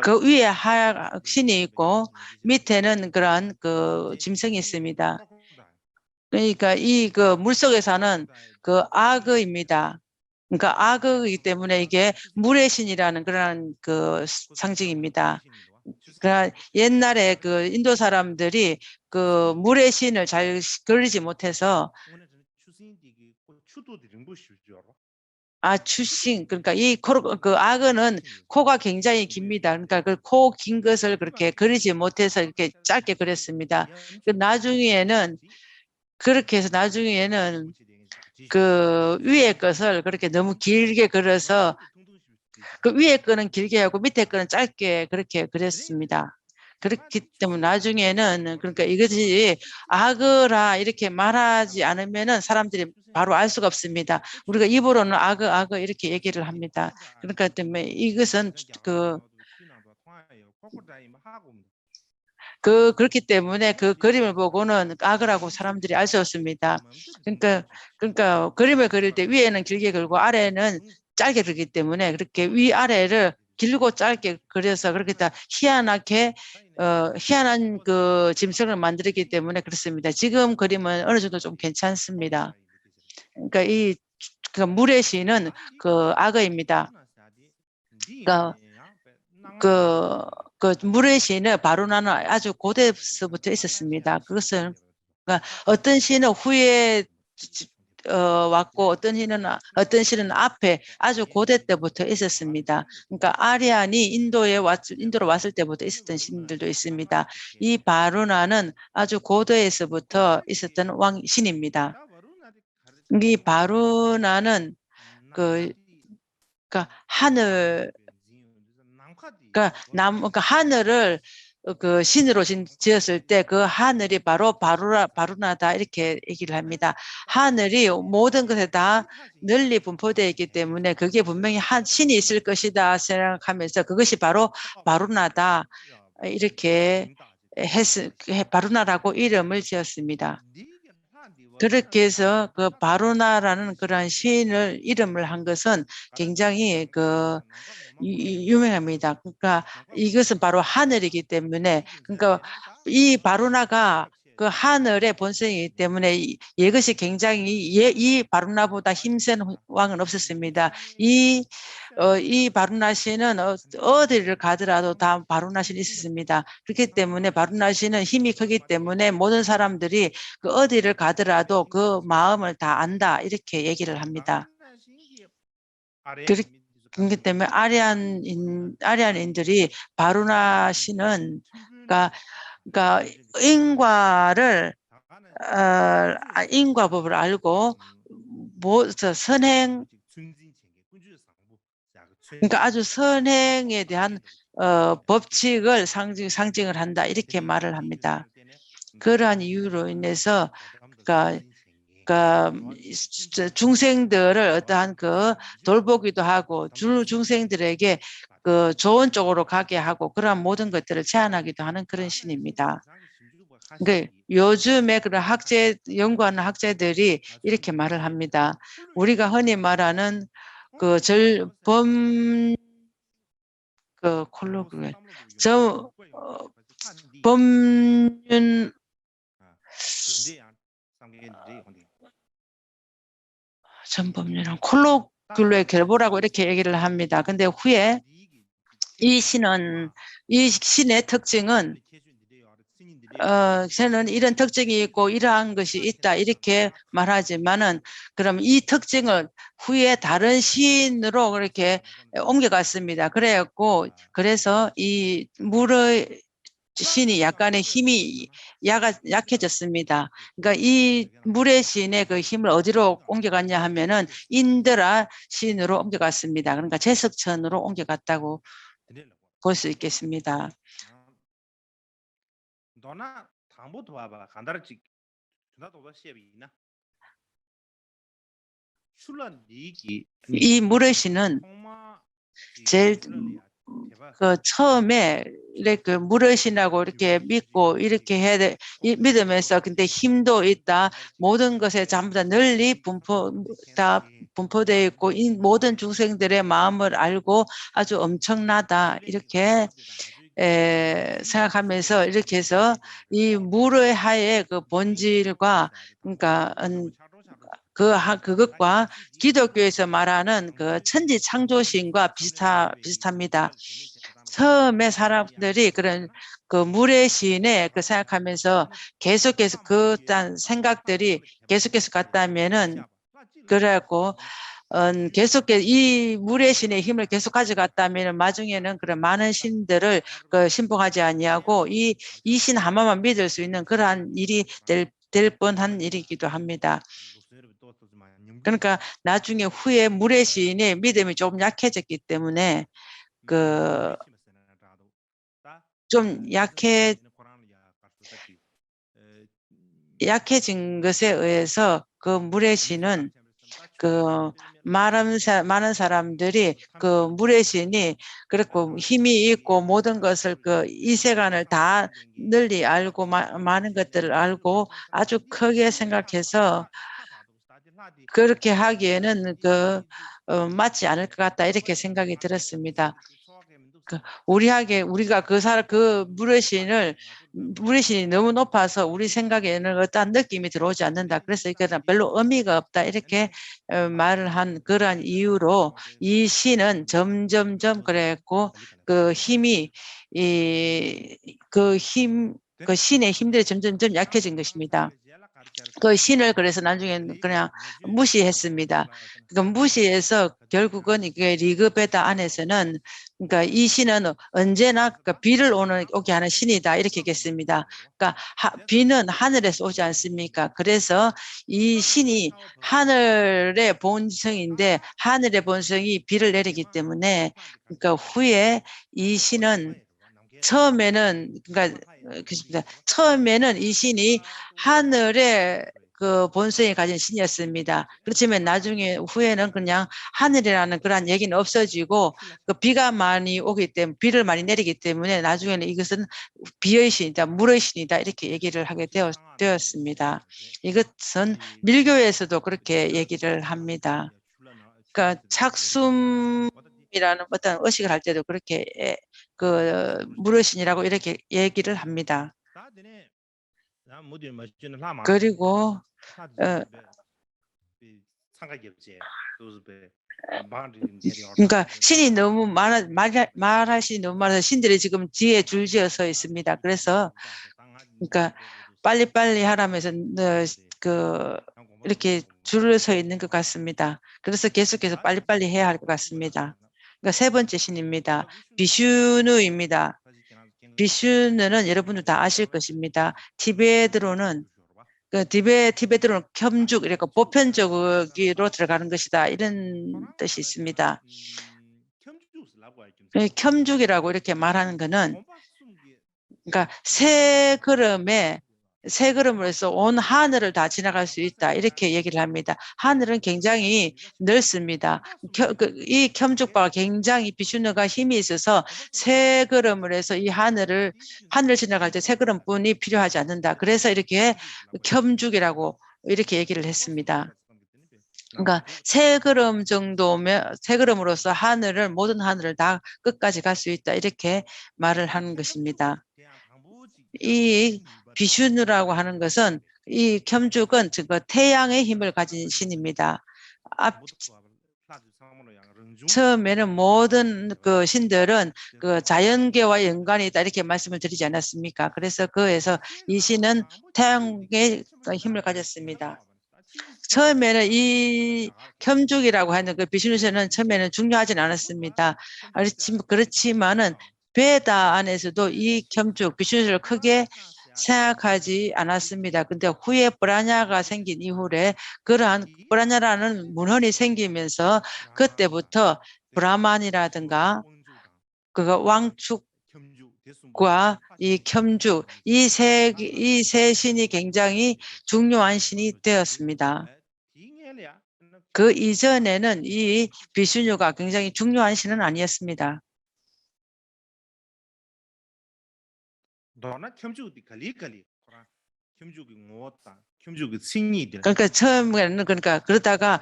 그 위에 신이 있고 밑에는 그런 그 짐승이 있습니다. 그러니까 이 그 물속에 사는 그 악어입니다. 그러니까 악어이기 때문에 이게 물의 신이라는 그런 그 상징입니다. 그러니까 옛날에 그 인도 사람들이 그 물의 신을 잘 그리지 못해서 추신 그러니까 그 악어는 코가 굉장히 깁니다. 그러니까 그 코 긴 것을 그렇게 그리지 못해서 이렇게 짧게 그렸습니다. 나중에는 그렇게 해서 나중에는 그 위에 것을 그렇게 너무 길게 그려서 그 위에 거는 길게 하고 밑에 거는 짧게 그렇게 그렸습니다. 그렇기 때문에 나중에는 그러니까 이것이 악어라 이렇게 말하지 않으면은 사람들이 바로 알 수가 없습니다. 우리가 입으로는 악어 이렇게 얘기를 합니다. 그러니까 때문에 이것은 그렇기 때문에 그 그림을 보고는 악어라고 사람들이 알 수 없습니다. 그러니까 그림을 그릴 때 위에는 길게 그리고 아래는 짧게 그리기 때문에 그렇게 위아래를 길고 짧게 그려서 그렇게 다 희한한 그 짐승을 만들기 때문에 그렇습니다. 지금 그림은 어느 정도 좀 괜찮습니다. 그러니까 그 물의 신은 그 악어입니다. 그 물의 신은 바루나는 아주 고대서부터 있었습니다. 그것은 그러니까 어떤 신은 후에 왔고 어떤 신은 앞에 아주 고대 때부터 있었습니다. 그러니까 아리안이 인도로 왔을 때부터 있었던 신들도 있습니다. 이 바루나는 아주 고대에서부터 있었던 신입니다. 이 바루나는 그러니까 하늘을 그 신으로 지었을 때 그 하늘이 바로 바루나다 이렇게 얘기를 합니다. 하늘이 모든 것에 다 널리 분포되어 있기 때문에 그게 분명히 신이 있을 것이다 생각하면서 그것이 바로 바루나다 이렇게 바루나라고 이름을 지었습니다. 그렇게 해서 그 바루나라는 그러한 시인을 이름을 한 것은 굉장히 유명합니다. 그러니까 이것은 바로 하늘이기 때문에, 그러니까 이 바루나가 그 하늘의 본성이기 때문에 이것이 굉장히 이 바루나보다 힘센 왕은 없었습니다. 이 바루나 씨는 어디를 가더라도 다 바루나 씨는 있었습니다. 그렇기 때문에 바루나 씨는 힘이 크기 때문에 모든 사람들이 그 어디를 가더라도 그 마음을 다 안다 이렇게 얘기를 합니다. 그렇기 때문에 아리안인들이 바루나 씨는 그러니까 인과법을 알고 선행, 그러니까 아주 선행에 대한 법칙을 상징을 한다 이렇게 말을 합니다. 그러한 이유로 인해서 그러니까 중생들을 어떠한 돌보기도 하고 중생들에게 그 좋은 쪽으로 가게 하고 그러한 모든 것들을 제안하기도 하는 그런 신입니다. 그러니까 요즘에 그런 연구하는 학자들이 이렇게 말을 합니다. 우리가 흔히 말하는 콜로그래 범윤 전범률은 콜로귤레 결보라고 이렇게 얘기를 합니다. 근데 후에 이 신의 특징은 저는 이런 특징이 있고 이러한 것이 있다 이렇게 말하지만은 그럼 이 특징을 후에 다른 시인으로 그렇게 옮겨갔습니다. 그래서 이 물의 신이 약간의 힘이 약해졌습니다. 그러니까 이 물의 신의 그 힘을 어디로 옮겨갔냐 하면은 인드라 신으로 옮겨갔습니다. 그러니까 제석천으로 옮겨갔다고 볼 수 있겠습니다. 이 물의 신은 제일 처음에 그 물의신하고 이렇게 믿고 이렇게 해야 돼 믿으면서 근데 힘도 있다 모든 것에 전부 다 널리 분포되어 있고 이 모든 중생들의 마음을 알고 아주 엄청나다 이렇게 생각하면서 이렇게 해서 이 물의 하의 그 본질과 그러니까 그것과 기독교에서 말하는 그 천지 창조신과 비슷합니다. 처음에 사람들이 그런 그 물의 시인에 생각하면서 계속해서 그딴 생각들이 계속해서 갔다면은 그래갖고 계속해서 이 물의 신의 힘을 계속 가져갔다면 나중에는 그런 많은 신들을 신봉하지 아니하고 이 신 하나만 믿을 수 있는 그러한 일이 될 뻔한 일이기도 합니다. 그러니까 나중에 후에 물의 시인의 믿음이 조금 약해졌기 때문에 좀 약해진 것에 의해서 그 물의 신은 많은 사람들이 그 물의 신이 그렇고 힘이 있고 모든 것을 이 세간을 다 널리 알고 많은 것들을 알고 아주 크게 생각해서 그렇게 하기에는 맞지 않을 것 같다 이렇게 생각이 들었습니다. 우리가 물의 신이 너무 높아서 우리 생각에는 어떠한 느낌이 들어오지 않는다. 그래서 이거는 별로 의미가 없다. 이렇게 말을 한 그러한 이유로 이 신은 점점점 그랬고 그 신의 힘들이 점점점 약해진 것입니다. 그 신을 그래서 나중에는 그냥 무시했습니다. 무시해서 결국은 이게 리그베다 안에서는 그러니까 이 신은 언제나 비를 오게 하는 신이다 이렇게 얘기했습니다. 그러니까 비는 하늘에서 오지 않습니까? 그래서 이 신이 하늘의 본성인데 하늘의 본성이 비를 내리기 때문에 그러니까 후에 이 신은 처음에는 이 신이 하늘의 그 본성이 가진 신이었습니다. 그렇지만 나중에 후에는 그냥 하늘이라는 그런 얘기는 없어지고 그 비가 많이 오기 때문에 비를 많이 내리기 때문에 나중에는 이것은 비의 신이다, 물의 신이다 이렇게 얘기를 하게 되었습니다. 이것은 밀교에서도 그렇게 얘기를 합니다. 그러니까 착숨이라는 어떤 의식을 할 때도 그렇게 그 물의 신이라고 이렇게 얘기를 합니다. 그리고 그러니까 신이 너무 말하시 너무 많아서 신들이 지금 뒤에 줄지어 서 있습니다. 그래서 그러니까 빨리빨리 하라면서 이렇게 줄을 서 있는 것 같습니다. 그래서 계속해서 빨리빨리 해야 할 것 같습니다. 그러니까 세 번째 신입니다. 비슈누입니다. 비슈누는 여러분도 다 아실 것입니다. 티베트로는 티베트로는 켬죽 이렇게 보편적으로 들어가는 것이다 이런 뜻이 있습니다. 켬죽이라고 이렇게 말하는 것은 그러니까 새 걸음으로서 온 하늘을 다 지나갈 수 있다 이렇게 얘기를 합니다. 하늘은 굉장히 넓습니다. 이 켬죽바가 굉장히 비슈누가 힘이 있어서 새 걸음을 해서 이 하늘을 지나갈 때 새 걸음뿐이 필요하지 않는다. 그래서 이렇게 켬죽이라고 이렇게 얘기를 했습니다. 그러니까 새 걸음으로서 모든 하늘을 다 끝까지 갈 수 있다 이렇게 말을 하는 것입니다. 이 비슈누라고 하는 것은 이 켬죽은 태양의 힘을 가진 신입니다. 처음에는 모든 그 신들은 그 자연계와 연관이 있다 이렇게 말씀을 드리지 않았습니까? 그래서 그에서 이 신은 태양의 힘을 가졌습니다. 처음에는 이 켬죽이라고 하는 그 비슈누선은 처음에는 중요하진 않았습니다. 그렇지만은 베다 안에서도 이 켬죽 비슈누선을 크게 생각하지 않았습니다. 근데 후에 브라냐가 생긴 이후에 그러한 브라냐라는 문헌이 생기면서 그때부터 브라만이라든가 그거 왕축과 이 켬죽 이 세 신이 굉장히 중요한 신이 되었습니다. 그 이전에는 이 비슈누가 굉장히 중요한 신은 아니었습니다. 그러니까 처음에는 그러다가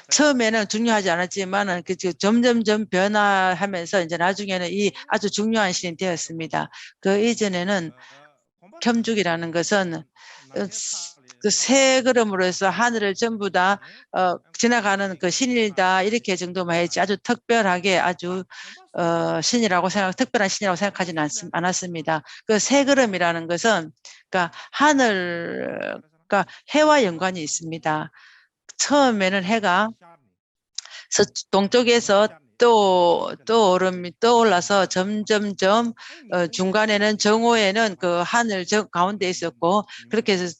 처음에는 중요하지 않았지만은 점점점 변화하면서 이제 나중에는 이 아주 중요한 신이 되었습니다. 그 이전에는 켬죽이라는 것은 그 새 걸음으로 해서 하늘을 전부 다 지나가는 그 신이다 이렇게 정도만 했지 아주 특별하게 아주 특별한 신이라고 생각하지는 않았습니다. 그 새 걸음이라는 것은 그러니까 그러니까 해와 연관이 있습니다. 처음에는 해가 동쪽에서 떠올라서 점점점 중간에는 정오에는 그 하늘 가운데 있었고 그렇게 해서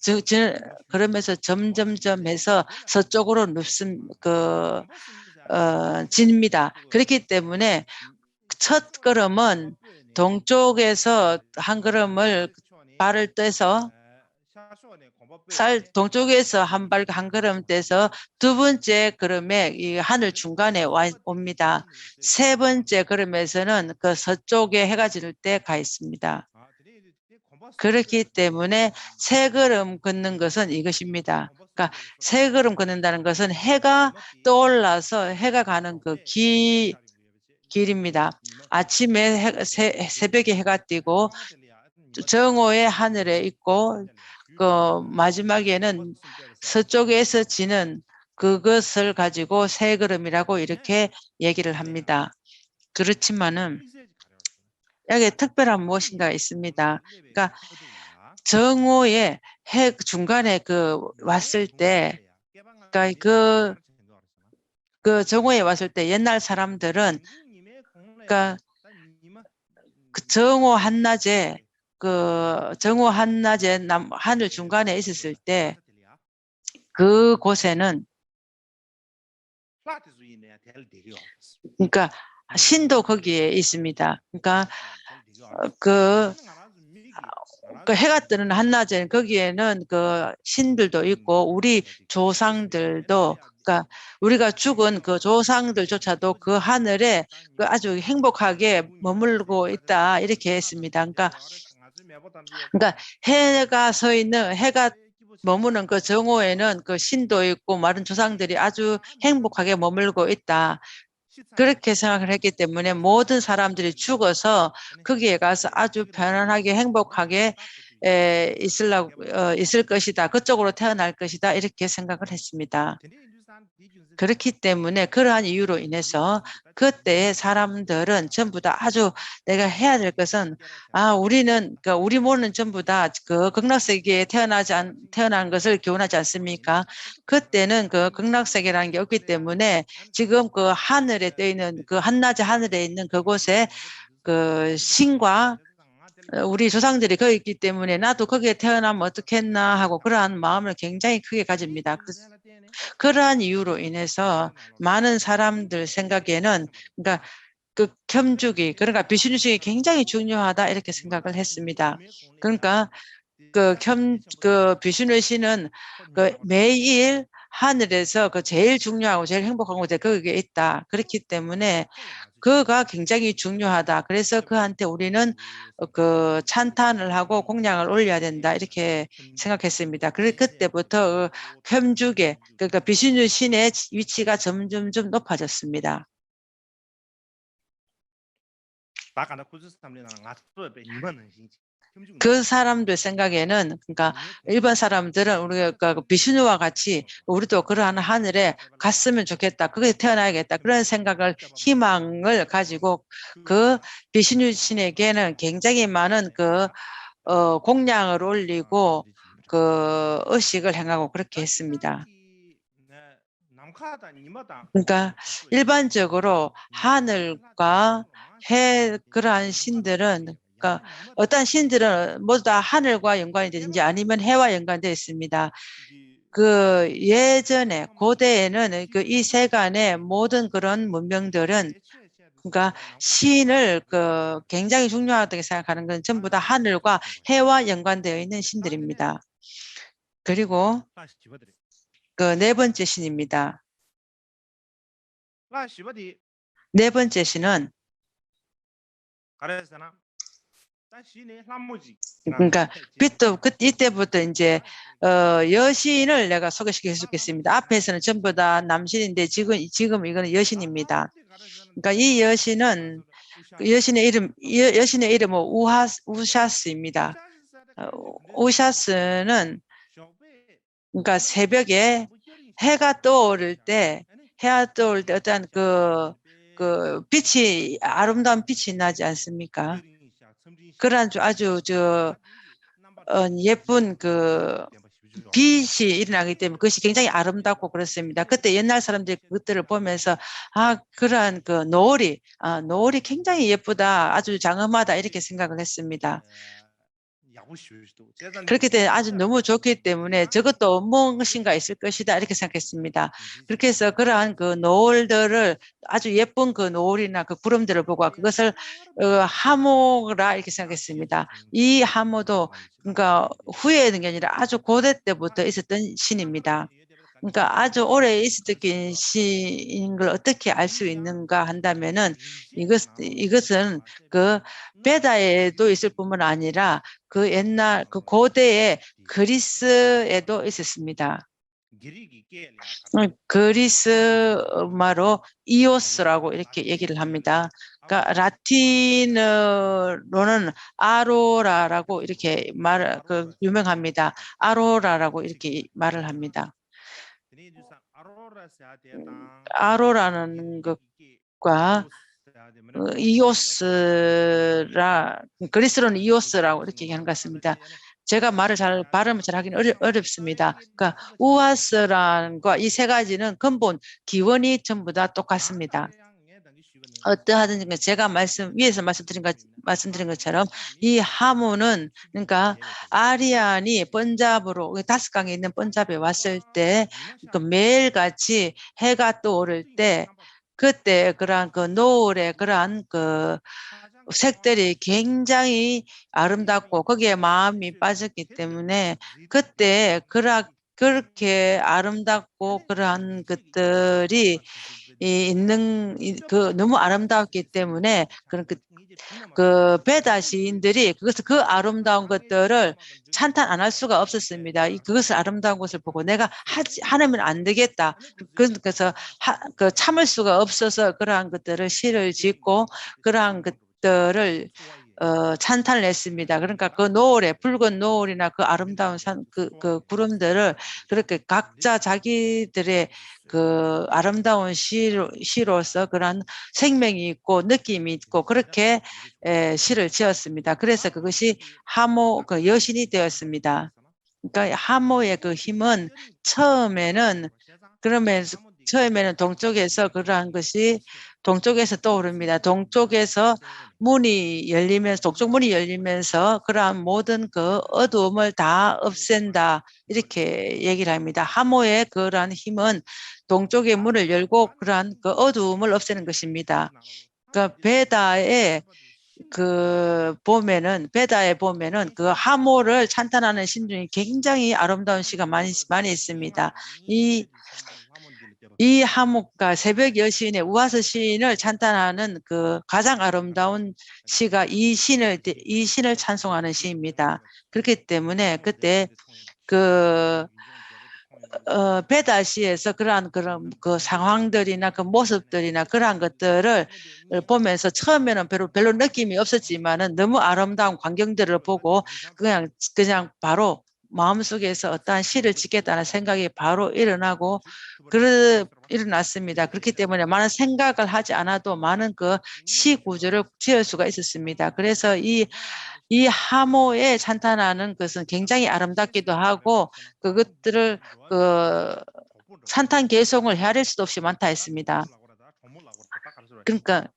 그러면서 점점점 해서 서쪽으로 집니다. 그렇기 때문에 첫 걸음은 동쪽에서 한 걸음을 발을 떼서 동쪽에서 한 걸음 떼서 두 번째 걸음에 이 하늘 중간에 옵니다. 세 번째 걸음에서는 그 서쪽에 해가 질 때 가 있습니다. 그렇기 때문에 세 걸음 걷는 것은 이것입니다. 그러니까 세 걸음 걷는다는 것은 해가 떠올라서 해가 가는 그 길입니다. 아침에 새벽에 해가 뜨고 정오에 하늘에 있고 그 마지막에는 서쪽에서 지는 그것을 가지고 세 걸음이라고 이렇게 얘기를 합니다. 그렇지만은 여기에 특별한 무엇인가 있습니다. 그러니까 정오에 해 중간에 왔을 때 그러니까 그 정오에 왔을 때 옛날 사람들은 그러니까 정오 한낮에 하늘 중간에 있었을 때 그곳에는 그러니까 신도 거기에 있습니다. 그러니까 그 해가 뜨는 한낮에 거기에는 그 신들도 있고 우리 조상들도, 그러니까 우리가 죽은 그 조상들조차도 그 하늘에 그 아주 행복하게 머물고 있다 이렇게 했습니다. 그러니까 해가 서 있는, 해가 머무는 그 정오에는 그 신도 있고 많은 조상들이 아주 행복하게 머물고 있다. 그렇게 생각을 했기 때문에 모든 사람들이 죽어서 거기에 가서 아주 편안하게 행복하게 있을 것이다. 그쪽으로 태어날 것이다. 이렇게 생각을 했습니다. 그렇기 때문에 그러한 이유로 인해서 그때의 사람들은 전부 다 아주 내가 해야 될 것은, 우리는, 그러니까 우리 모는 전부 다 그 극락세계에 태어난 것을 교훈하지 않습니까? 그때는 그 극락세계라는 게 없기 때문에 지금 그 하늘에 떠 있는 그 한낮의 하늘에 있는 그곳에 그 신과 우리 조상들이 거기 있기 때문에 나도 거기에 태어나면 어떻겠나 하고 그러한 마음을 굉장히 크게 가집니다. 그러한 이유로 인해서 많은 사람들 생각에는, 그러니까 그 겸주기, 그러니까 비즈니스가 굉장히 중요하다 이렇게 생각을 했습니다. 그러니까 그 비즈니스는 그 매일 하늘에서 그 제일 중요하고 제일 행복한 곳에 거기에 있다. 그렇기 때문에 그가 굉장히 중요하다. 그래서 그한테 우리는 그 찬탄을 하고 공양을 올려야 된다. 이렇게 생각했습니다. 그래서 그때부터 겸주계, 그러니까 비신유 신의 위치가 점점점 높아졌습니다. 그 사람들 생각에는, 그러니까 일반 사람들은 우리가 비신유와 같이 우리도 그러한 하늘에 갔으면 좋겠다. 거기에 태어나야겠다. 그런 생각을, 희망을 가지고 그 비신유 신에게는 굉장히 많은 공양을 올리고 그 의식을 행하고 그렇게 했습니다. 그러니까 일반적으로 하늘과 해, 그러한 신들은, 그러니까 어떤 신들은 모두 다 하늘과 연관이 되든지 아니면 해와 연관되어 있습니다. 그 예전에 고대에는 그 이 세간의 모든 그런 문명들은, 그러니까 신을 그 굉장히 중요하다고 생각하는 건 전부 다 하늘과 해와 연관되어 있는 신들입니다. 그리고 그 네 번째 신입니다. 네 번째 신은, 그러니까 이때부터 이제 여신을 내가 소개시켜 주겠습니다. 앞에서는 전부 다 남신인데 지금 이거는 여신입니다. 그러니까 이 여신은 여신의 이름은 우샤스입니다. 우샤스는, 그러니까 새벽에 해가 떠오를 때 어떤 그 빛이, 아름다운 빛이 나지 않습니까? 그런 아주 예쁜 그 빛이 일어나기 때문에 그것이 굉장히 아름답고 그렇습니다. 그때 옛날 사람들이 그것들을 보면서 그러한 그 노을이 굉장히 예쁘다, 아주 장엄하다 이렇게 생각을 했습니다. 그렇기 때문에 아주 너무 좋기 때문에 저것도 무엇인가 있을 것이다 이렇게 생각했습니다. 그렇게 해서 그러한 그 노을들을, 아주 예쁜 그 노을이나 그 구름들을 보고 그것을 하모라 이렇게 생각했습니다. 이 하모도, 그러니까 후에 있는 게 아니라 아주 고대 때부터 있었던 신입니다. 그러니까 아주 오래 있었던 신인 걸 어떻게 알 수 있는가 한다면은 이것은 그 베다에도 있을 뿐만 아니라 그 옛날 그 고대의 그리스에도 있었습니다. 그리스말로 이오스라고 이렇게 얘기를 합니다. 그러니까 라틴어로는 아로라라고 이렇게 유명합니다. 아로라라고 이렇게 말을 합니다. 아로라는 것과 이오스라, 그리스로는 이오스라고 이렇게 얘기하는 것 같습니다. 제가 발음을 잘 하기는 어렵습니다. 그러니까 우아스라는 거, 이 세 가지는 근본 기원이 전부 다 똑같습니다. 어떠하든지 제가 위에서 말씀드린 것처럼 이 하모는, 그러니까 아리안이 번잡으로 다스강에 있는 번잡에 왔을 때 그 매일같이 해가 떠오를 때 그때 그러한 그 노을의 그러한 그 색들이 굉장히 아름답고 거기에 마음이 빠졌기 때문에 그때 그렇게 아름답고 그러한 것들이 그 너무 아름다웠기 때문에 그 베다 시인들이 그 아름다운 것들을 찬탄 안 할 수가 없었습니다. 그것을 아름다운 것을 보고 내가 하면 안 되겠다. 그래서 그 참을 수가 없어서 그러한 것들을 시를 짓고 그러한 것들을 찬탄을 했습니다. 그러니까 그 노을에 붉은 노을이나 그 아름다운 그 구름들을 그렇게 각자 자기들의 그 아름다운 시로서 그런 생명이 있고 느낌이 있고 그렇게 시를 지었습니다. 그래서 그것이 그 여신이 되었습니다. 그러니까 하모의 그 힘은 처음에는 동쪽에서 그러한 것이 동쪽에서 떠오릅니다. 동쪽 문이 열리면서 그러한 모든 그 어두움을 다 없앤다. 이렇게 얘기를 합니다. 하모의 그러한 힘은 동쪽의 문을 열고 그러한 그 어두움을 없애는 것입니다. 그러니까 베다에 보면은 그 하모를 찬탄하는 신 중에 굉장히 아름다운 시가 많이 있습니다. 이 하모가 새벽 여신의 우아스 시인을 찬탄하는 그 가장 아름다운 시가 이 신을 찬송하는 시입니다. 그렇기 때문에 그때 그 베다시에서 그런 그 상황들이나 그 모습들이나 그러한 것들을 보면서 처음에는 별로 느낌이 없었지만은 너무 아름다운 광경들을 보고 그냥 바로 마음속에서 어떠한 시를 짓겠다는 생각이 바로 일어났습니다. 그렇기 때문에 많은 생각을 하지 않아도 많은 그 시 구조를 지을 수가 있었습니다. 그래서 이 하모에 찬탄하는 것은 굉장히 아름답기도 하고 그것들을 그 산탄 개송을 헤아릴 수도 없이 많다 했습니다. 그러니까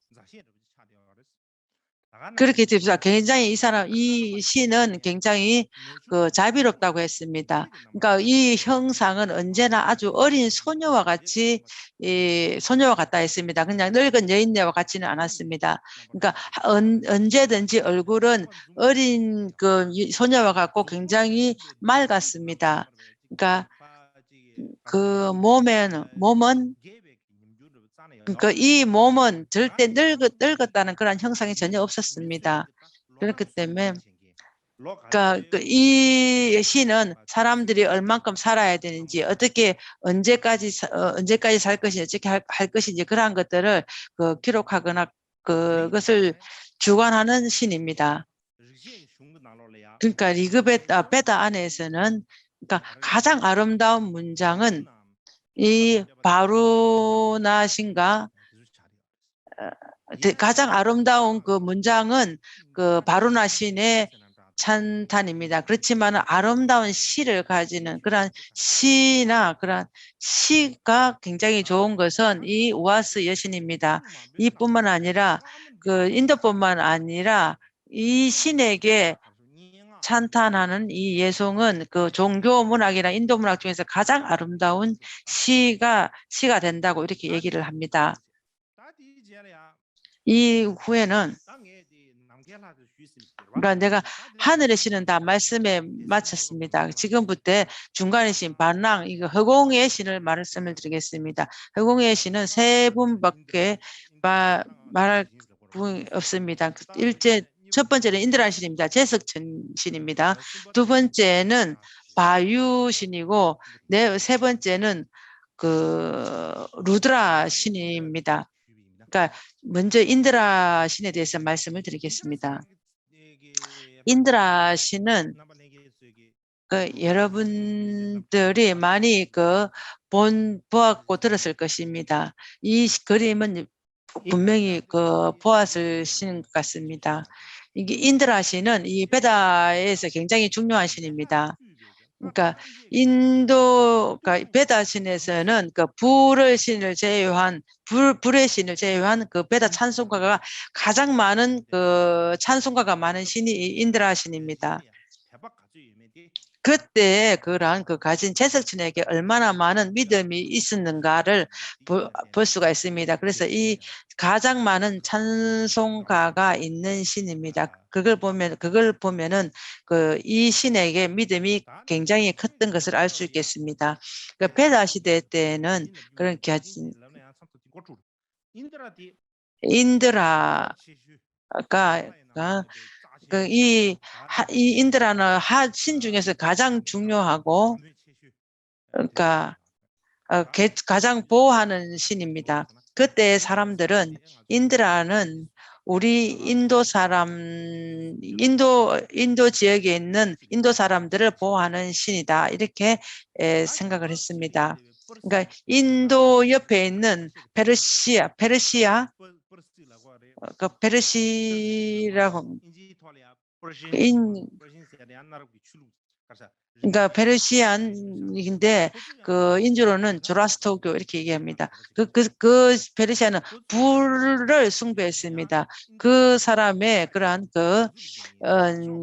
그렇게 됩니다. 굉장히 이 시는 굉장히 그 자비롭다고 했습니다. 그러니까 이 형상은 언제나 아주 어린 소녀와 같다 했습니다. 그냥 늙은 여인네와 같지는 않았습니다. 그러니까 언제든지 얼굴은 어린 그 소녀와 같고 굉장히 맑았습니다. 그러니까 그 몸은 그러니까 이 몸은 절대 늙었다는 그런 형상이 전혀 없었습니다. 그렇기 때문에 그러니까 이 시는 사람들이 얼만큼 살아야 되는지 언제까지 살 것인지 어떻게 할 것인지 그러한 것들을 기록하거나 그것을 주관하는 신입니다. 그러니까 베다 안에서는 그러니까 가장 아름다운 문장은 이 바루나신가 가장 아름다운 그 문장은 그 바루나 신의 찬탄입니다. 그렇지만 아름다운 시를 가지는 그런 시가 굉장히 좋은 것은 이 우아스 여신입니다. 이뿐만 아니라 그 인도뿐만 아니라 이 신에게 찬탄하는 이 예송은 그 종교 문학이나 인도 문학 중에서 가장 아름다운 시가 된다고 이렇게 얘기를 합니다. 이 후에는 그러니까 내가 하늘의 신은 다 말씀에 마쳤습니다. 지금부터 중간의 신 반랑 이거 허공의 신을 말씀을 드리겠습니다. 허공의 신은 세 분밖에 말할 분이 없습니다. 첫 번째는 인드라 신입니다. 제석천 신입니다. 두 번째는 바유 신이고 세 번째는 그 루드라 신입니다. 그러니까 먼저 인드라 신에 대해서 말씀을 드리겠습니다. 인드라 신은 여러분들이 많이 보았고 들었을 것입니다. 이 그림은 분명히 보았을 신 같습니다. 이게 인드라 신은 이 베다에서 굉장히 중요한 신입니다. 그러니까 베다 신에서는 불의 신을 제외한 그 베다 찬송가가 가장 많은 찬송가가 많은 신이 인드라 신입니다. 그때 그런 그 가진 제석천에게 얼마나 많은 믿음이 있었는가를 볼 수가 있습니다. 그래서 이 가장 많은 찬송가가 있는 신입니다. 그걸 보면은 그 이 신에게 믿음이 굉장히 컸던 것을 알 수 있겠습니다. 그 베다 시대 때는 그런 인드라가 이 인드라는 신 중에서 가장 중요하고 그러니까 가장 보호하는 신입니다. 그때 사람들은 인드라는 우리 인도 지역에 있는 인도 사람들을 보호하는 신이다 이렇게 생각을 했습니다. 그러니까 인도 옆에 있는 페르시아라고 그러니까 페르시안인데 그 인주로는 조라스터교 이렇게 얘기합니다. 그 페르시아는 불을 숭배했습니다. 그 사람의 그러한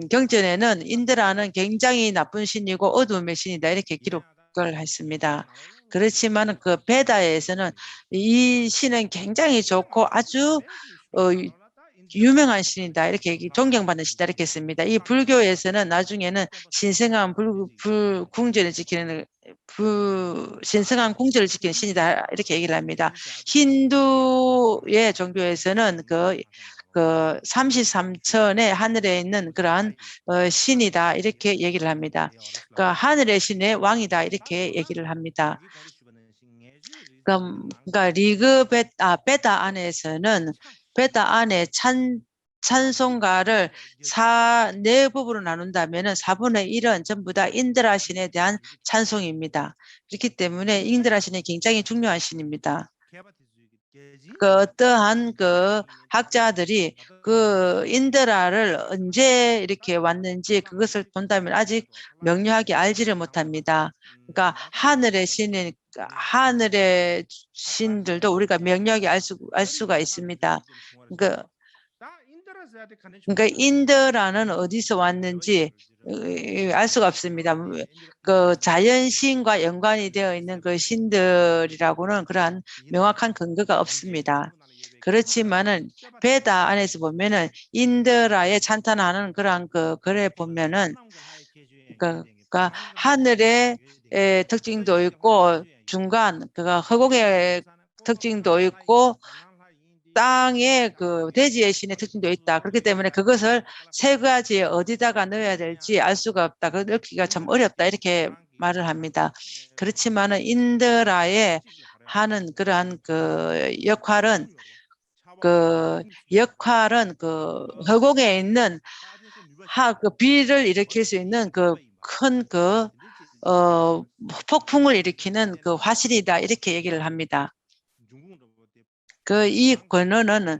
경전에는 인드라는 굉장히 나쁜 신이고 어두움의 신이다 이렇게 기록을 했습니다. 그렇지만 그 베다에서는 이 신은 굉장히 좋고 아주 유명한 신이다 이렇게 존경받는 신이다 이렇게 했습니다. 이 불교에서는 나중에는 신성한 궁전을 지키는 신성한 궁전을 지키는 신이다 이렇게 얘기를 합니다. 힌두의 종교에서는 그 33천의 하늘에 있는 그러한 신이다 이렇게 얘기를 합니다. 그 하늘의 신의 왕이다 이렇게 얘기를 합니다. 그러니까 베다 안에서는 베다 안에 찬송가를 네 부분으로 나눈다면 4분의 1은 전부 다 인드라 신에 대한 찬송입니다. 그렇기 때문에 인드라 신이 굉장히 중요한 신입니다. 그 어떠한 그 학자들이 그 인드라를 언제 이렇게 왔는지 그것을 본다면 아직 명료하게 알지를 못합니다. 그러니까 하늘의 신들도 우리가 명료하게 알 수가 있습니다. 그러니까 인드라는 어디서 왔는지 알 수가 없습니다. 그 자연신과 연관이 되어 있는 그 신들이라고는 그러한 명확한 근거가 없습니다. 그렇지만은 베다 안에서 보면은 인드라에 찬탄하는 그러한 글에 보면은 그러니까 하늘의 특징도 있고 중간 허공의 특징도 있고 땅의 그 대지의 신의 특징도 있다. 그렇기 때문에 그것을 세 가지에 어디다가 넣어야 될지 알 수가 없다. 그 넣기가 참 어렵다. 이렇게 말을 합니다. 그렇지만은 인드라의 하는 그러한 역할은 허공에 있는 비를 일으킬 수 있는 큰 폭풍을 일으키는 화신이다. 이렇게 얘기를 합니다. 이 권원은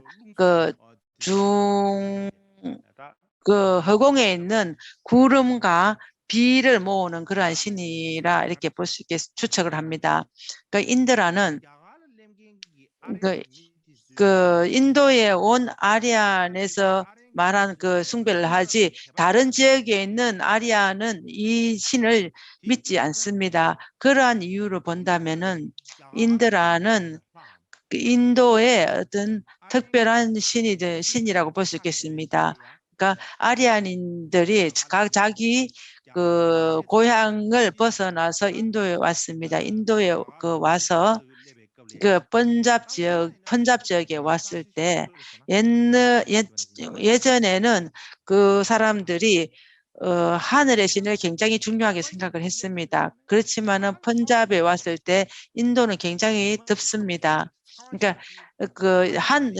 허공에 있는 구름과 비를 모으는 그러한 신이라 이렇게 볼 수 있게 추측을 합니다. 인드라는 인도에 온 아리안에서 말한 숭배를 하지 다른 지역에 있는 아리안은 이 신을 믿지 않습니다. 그러한 이유로 본다면은 인드라는 인도의 어떤 특별한 신이라고 볼 수 있겠습니다. 그러니까 아리안인들이 자기 고향을 벗어나서 인도에 왔습니다. 인도에 와서 펀잡 지역에 왔을 때 예전에는 그 사람들이 하늘의 신을 굉장히 중요하게 생각을 했습니다. 그렇지만은 펀잡에 왔을 때 인도는 굉장히 덥습니다. 그러니까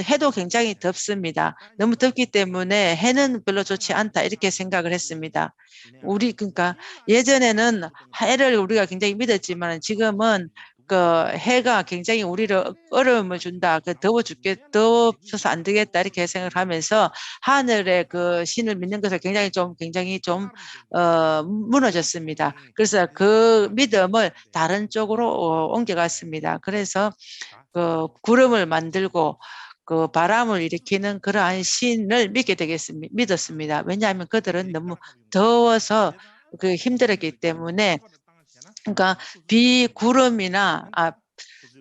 해도 굉장히 덥습니다. 너무 덥기 때문에 해는 별로 좋지 않다 이렇게 생각을 했습니다. 그러니까 예전에는 해를 우리가 굉장히 믿었지만 지금은 해가 굉장히 우리를 어려움을 준다. 더워서 안 되겠다. 이렇게 생각을 하면서 하늘의 신을 믿는 것을 굉장히 좀 무너졌습니다. 그래서 그 믿음을 다른 쪽으로 옮겨갔습니다. 그래서 구름을 만들고 그 바람을 일으키는 그러한 신을 믿었습니다. 왜냐하면 그들은 너무 더워서 그 힘들었기 때문에, 그러니까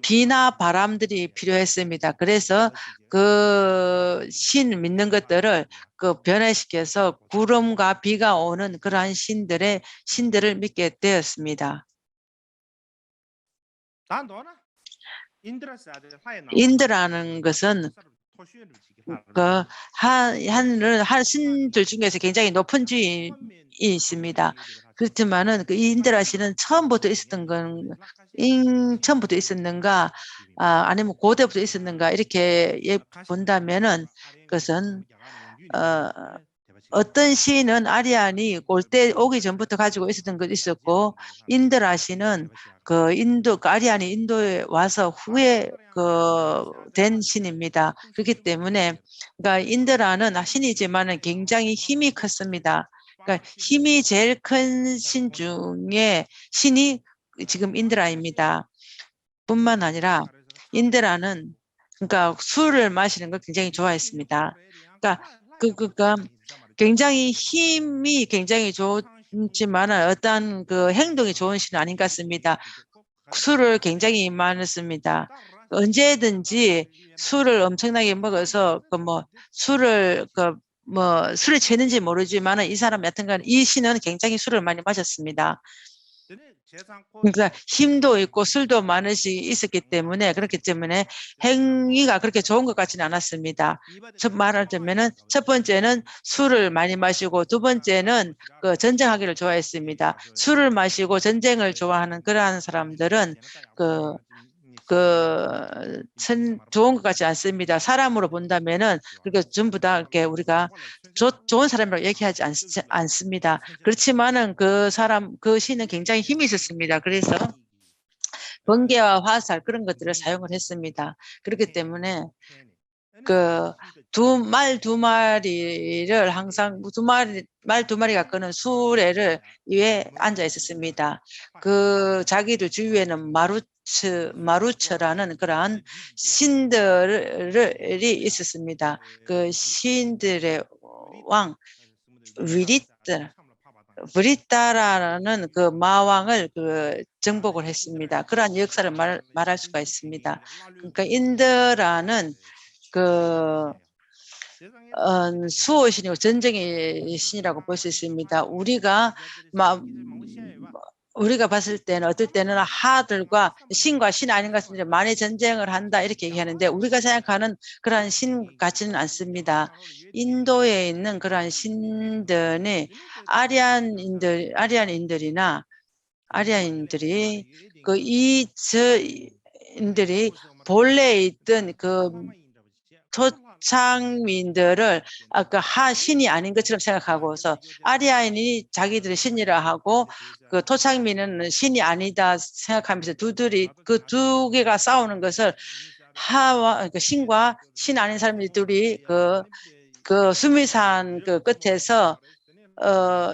비나 바람들이 필요했습니다. 그래서 그 신 믿는 것들을 그 변화시켜서 구름과 비가 오는 그러한 신들을 믿게 되었습니다. 인드라는 것은 그 하늘 신들 중에서 굉장히 높은 주인이 있습니다. 그렇지만은 그 인드라 신은 처음부터 있었는가, 아니면 고대부터 있었는가, 이렇게 본다면은 그것은 어떤 신은 아리안이 올 때 오기 전부터 가지고 있었던 것도 있었고, 인드라 신은 그 아리안이 인도에 와서 후에 된 신입니다. 그렇기 때문에, 그러니까 인드라는 신이지만은 굉장히 힘이 컸습니다. 그러니까 힘이 제일 큰 신 중에 신이 지금 인드라입니다. 뿐만 아니라 인드라는, 그러니까 술을 마시는 걸 굉장히 좋아했습니다. 그러니까 굉장히 힘이 굉장히 좋지만 어떤 그 행동이 좋은 신은 아닌 것 같습니다. 술을 굉장히 많았습니다. 언제든지 술을 엄청나게 먹어서 술을 취했는지 모르지만 이 사람 여튼간 이 신은 굉장히 술을 많이 마셨습니다. 그러니까 힘도 있고 술도 많으시 있었기 때문에, 그렇기 때문에 행위가 그렇게 좋은 것 같지는 않았습니다. 말하자면은 첫 번째는 술을 많이 마시고, 두 번째는 그 전쟁하기를 좋아했습니다. 술을 마시고 전쟁을 좋아하는 그러한 사람들은 좋은 것 같지 않습니다. 사람으로 본다면은 그렇게 전부 다 이렇게 우리가 좋은 사람이라고 얘기하지 않습니다. 그렇지만은 그 신은 굉장히 힘이 있었습니다. 그래서 번개와 화살 그런 것들을 사용을 했습니다. 그렇기 때문에 그 말 두 마리를 항상 말 두 마리가 끄는 수레를 위에 앉아 있었습니다. 그 자기들 주위에는 마루처라는 그러한 신들이 있었습니다. 그 신들의 왕 브리따라는 그 마왕을 정복을 했습니다. 그러한 역사를 말할 수가 있습니다. 그러니까 인드라는 수호의 신이고 전쟁의 신이라고 볼 수 있습니다. 우리가 봤을 때는 어떨 때는 하들과 신과 신 아닌 것 같은데 많이 전쟁을 한다 이렇게 얘기하는데, 우리가 생각하는 그러한 신 같지는 않습니다. 인도에 있는 그러한 신들이 아리안인들이 인들이 본래 있던 토착민들을 신이 아닌 것처럼 생각하고서 아리아인이 자기들의 신이라 하고 그 토착민은 신이 아니다 생각하면서 그 두 개가 싸우는 것을 신과 신 아닌 사람들이 둘이 수미산 끝에서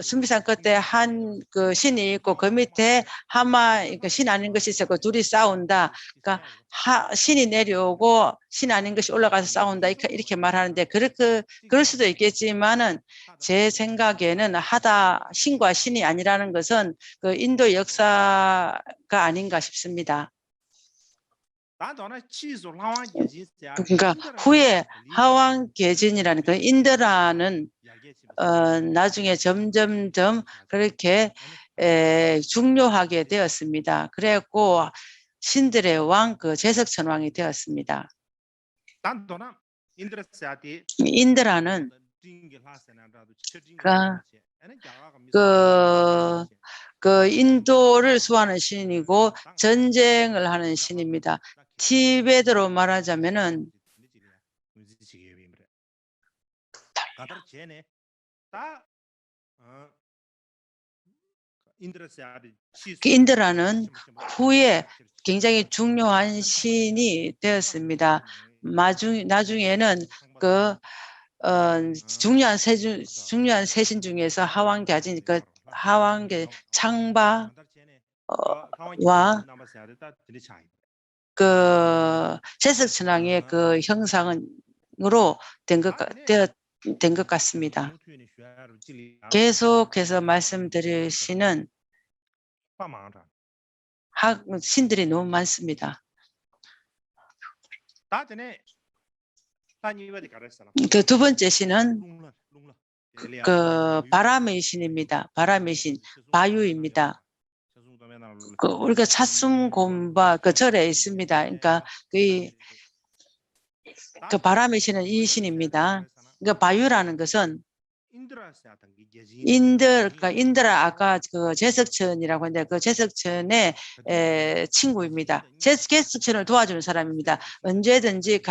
순비산 끝에 한 신이 있고 그 밑에 신 아닌 것이 있었고 둘이 싸운다. 그러니까 신이 내려오고 신 아닌 것이 올라가서 싸운다. 이렇게 말하는데 그럴 수도 있겠지만은 제 생각에는 신과 신이 아니라는 것은 그 인도 역사가 아닌가 싶습니다. 그러니까 후에 하왕계진이라는 그 인드라는 나중에 점점점 그렇게 중요하게 되었습니다. 그래갖고 신들의 왕, 제석천왕이 되었습니다. 인드라는 인도를 수호하는 신이고 전쟁을 하는 신입니다. 티베트로 말하자면은 인드라는 후에 굉장히 중요한 신이 되었습니다. 나중에는 중요한 세신 중에서 하왕계 창바와 그 제석천왕의 그 형상으로 된 것 같습니다. 계속해서 말씀드리시는 신들이 너무 많습니다. 그 두 번째 신은 그 바람의 신입니다. 바람의 신, 바유입니다. 그 우리가 찻숨곰바 그 절에 있습니다. 그러니까 그 바람의 신은 이 신입니다. 그러니까 바유라는 것은 인드라 아까 그 제석천이라고 했는데 그 제석천의 친구입니다. 제석천을 도와주는 사람입니다. 언제든지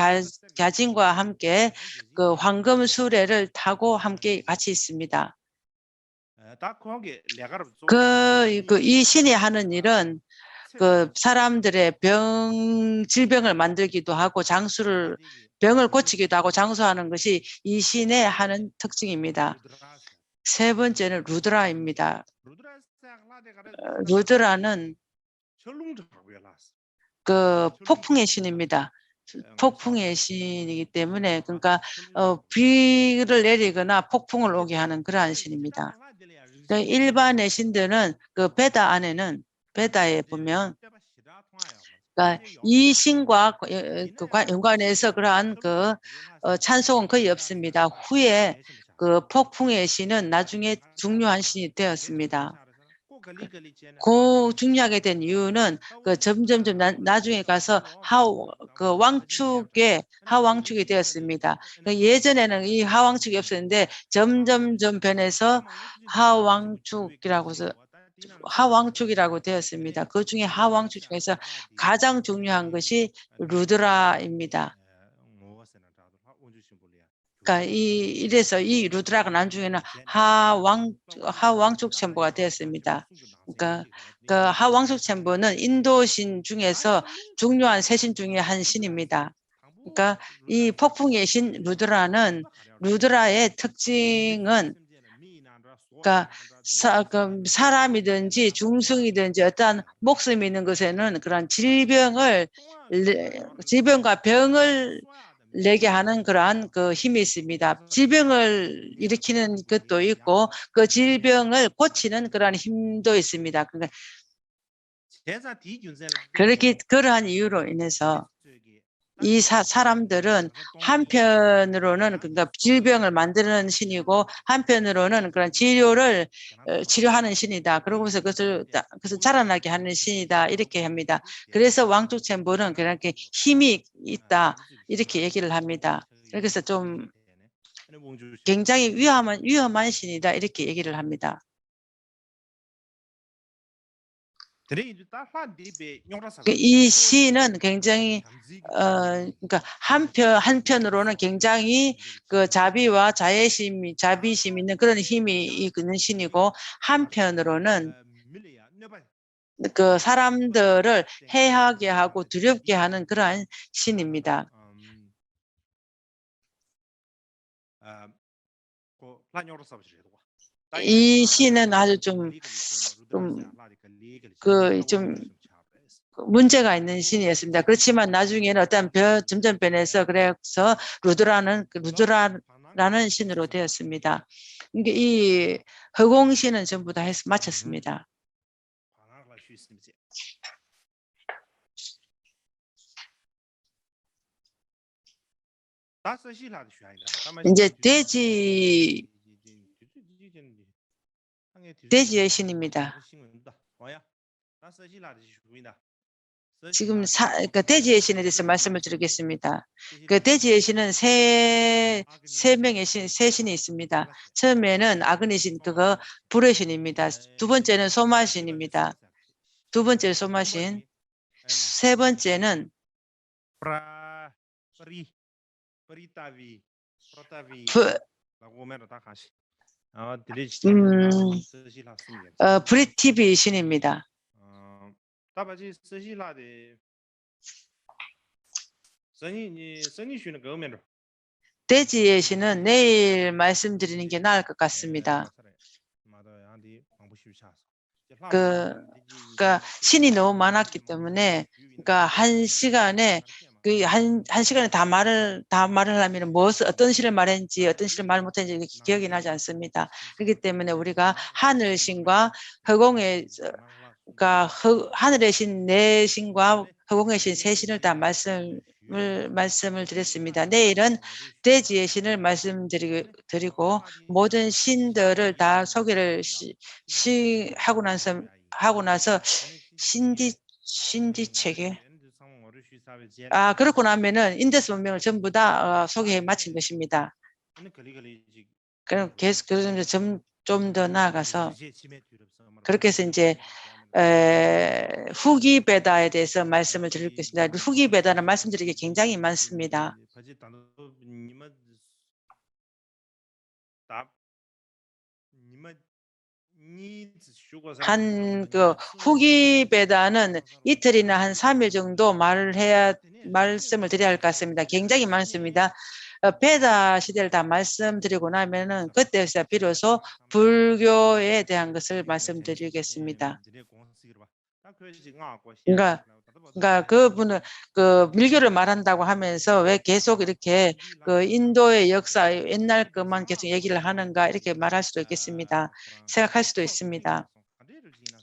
가진과 함께 그 황금 수레를 타고 함께 같이 있습니다. 이 신이 하는 일은 그 사람들의 질병을 만들기도 하고 병을 고치기도 하고 장수하는 것이 이 신의 하는 특징입니다. 세 번째는 루드라입니다. 루드라는 그 폭풍의 신입니다. 폭풍의 신이기 때문에 그러니까 비를 내리거나 폭풍을 오게 하는 그러한 신입니다. 일반의 신들은 그 베다에 보면 그러니까 이 신과 연관해서 그러한 그 찬송은 거의 없습니다. 후에 그 폭풍의 신은 나중에 중요한 신이 되었습니다. 그 중요하게 된 이유는 그 점점점 나중에 가서 하왕축이 되었습니다. 예전에는 이 하왕축이 없었는데 점점점 변해서 하왕축이라고 되었습니다. 그 중에 하왕축 중에서 가장 중요한 것이 루드라입니다. 그러니까 이래서 이 루드라가 나중에는 하왕축 첨보가 되었습니다. 그러니까 그 하왕축 첨보는 인도신 중에서 중요한 세 신 중에 한 신입니다. 그러니까 이 폭풍의 신 루드라의 특징은 그러니까 사람이든지 중성이든지 어떠한 목숨이 있는 것에는 그런 질병과 병을 내게 하는 그러한 그 힘이 있습니다. 질병을 일으키는 것도 있고 그 질병을 고치는 그러한 힘도 있습니다. 그러니까 그러한 이유로 인해서 이 사람들은 한편으로는 그러니까 질병을 만드는 신이고 한편으로는 그런 치료하는 신이다. 그러면서 그것을 자라나게 하는 신이다. 이렇게 합니다. 그래서 왕축 첨보는 그렇게 힘이 있다. 이렇게 얘기를 합니다. 그래서 좀 굉장히 위험한 신이다. 이렇게 얘기를 합니다. 이 시는 굉장히 그러니까 한편으로는 굉장히 그 자비와 자비심 있는 그런 힘이 있는 신이고 한편으로는 그 사람들을 해하게 하고 두렵게 하는 그러한 신입니다. 이 시는 아주 좀 문제가 있는 신이었습니다. 그렇지만 나중에는 어떤 점점 변해서 그래서 루드라는 신으로 되었습니다. 이 허공신은 전부 다 마쳤습니다. 이제 돼지의 신입니다. 지금 그 돼지의 신에 대해서 말씀을 드리겠습니다. 그 돼지의 신은 세 신이 있습니다. 처음에는 아그니 신, 그거 불의 신입니다. 두 번째는 소마신입니다. 소마신. 세 번째는 브리티비 신입니다. 돼지의 신은 내일 말씀드리는 게 나을 것 같습니다. 그러니까 신이 너무 많았기 때문에 그러니까 한 시간에 한 시간에 다 말을 하려면 어떤 시를 말했는지 어떤 시를 말 못했는지 기억이 나지 않습니다. 그렇기 때문에 우리가 하늘 신과 허공의 그러니까 하늘의 신 네 신과 허공의 신 세 신을 다 말씀을 드렸습니다. 내일은 대지의 신을 말씀드리고 모든 신들을 다 소개를 하고 나서 신디 체계. 그렇고 나면은 인더스 문명을 전부 다 소개해 마친 것입니다. 그럼 계속 좀 더 나아가서 그렇게 해서 이제 후기 베다에 대해서 말씀을 드릴 것입니다. 후기 베다는 말씀드리기 굉장히 많습니다. 후기 베다는 이틀이나 한 3일 정도 말씀을 드려야 할 것 같습니다. 굉장히 많습니다. 베다 시대를 다 말씀드리고 나면은 그때서 비로소 불교에 대한 것을 말씀드리겠습니다. 그러니까 그분은 밀교를 말한다고 하면서 왜 계속 이렇게 인도의 역사 옛날 것만 계속 얘기를 하는가 이렇게 말할 수도 있겠습니다. 생각할 수도 있습니다.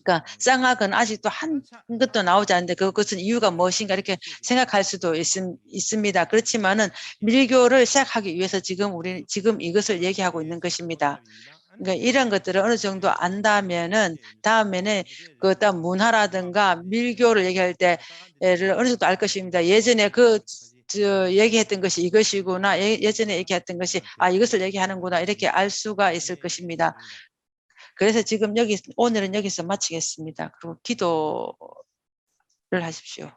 그러니까 쌍학은 아직도 한 것도 나오지 않는데 그것은 이유가 무엇인가 이렇게 생각할 수도 있습니다. 그렇지만은 밀교를 시작하기 위해서 지금 이것을 얘기하고 있는 것입니다. 그러니까 이런 것들을 어느 정도 안다면은 다음에는 어떤 문화라든가 밀교를 얘기할 때를 어느 정도 알 것입니다. 예전에 얘기했던 것이 이것이구나. 예전에 얘기했던 것이 이것을 얘기하는구나. 이렇게 알 수가 있을 것입니다. 그래서 지금 오늘은 여기서 마치겠습니다. 그리고 기도를 하십시오.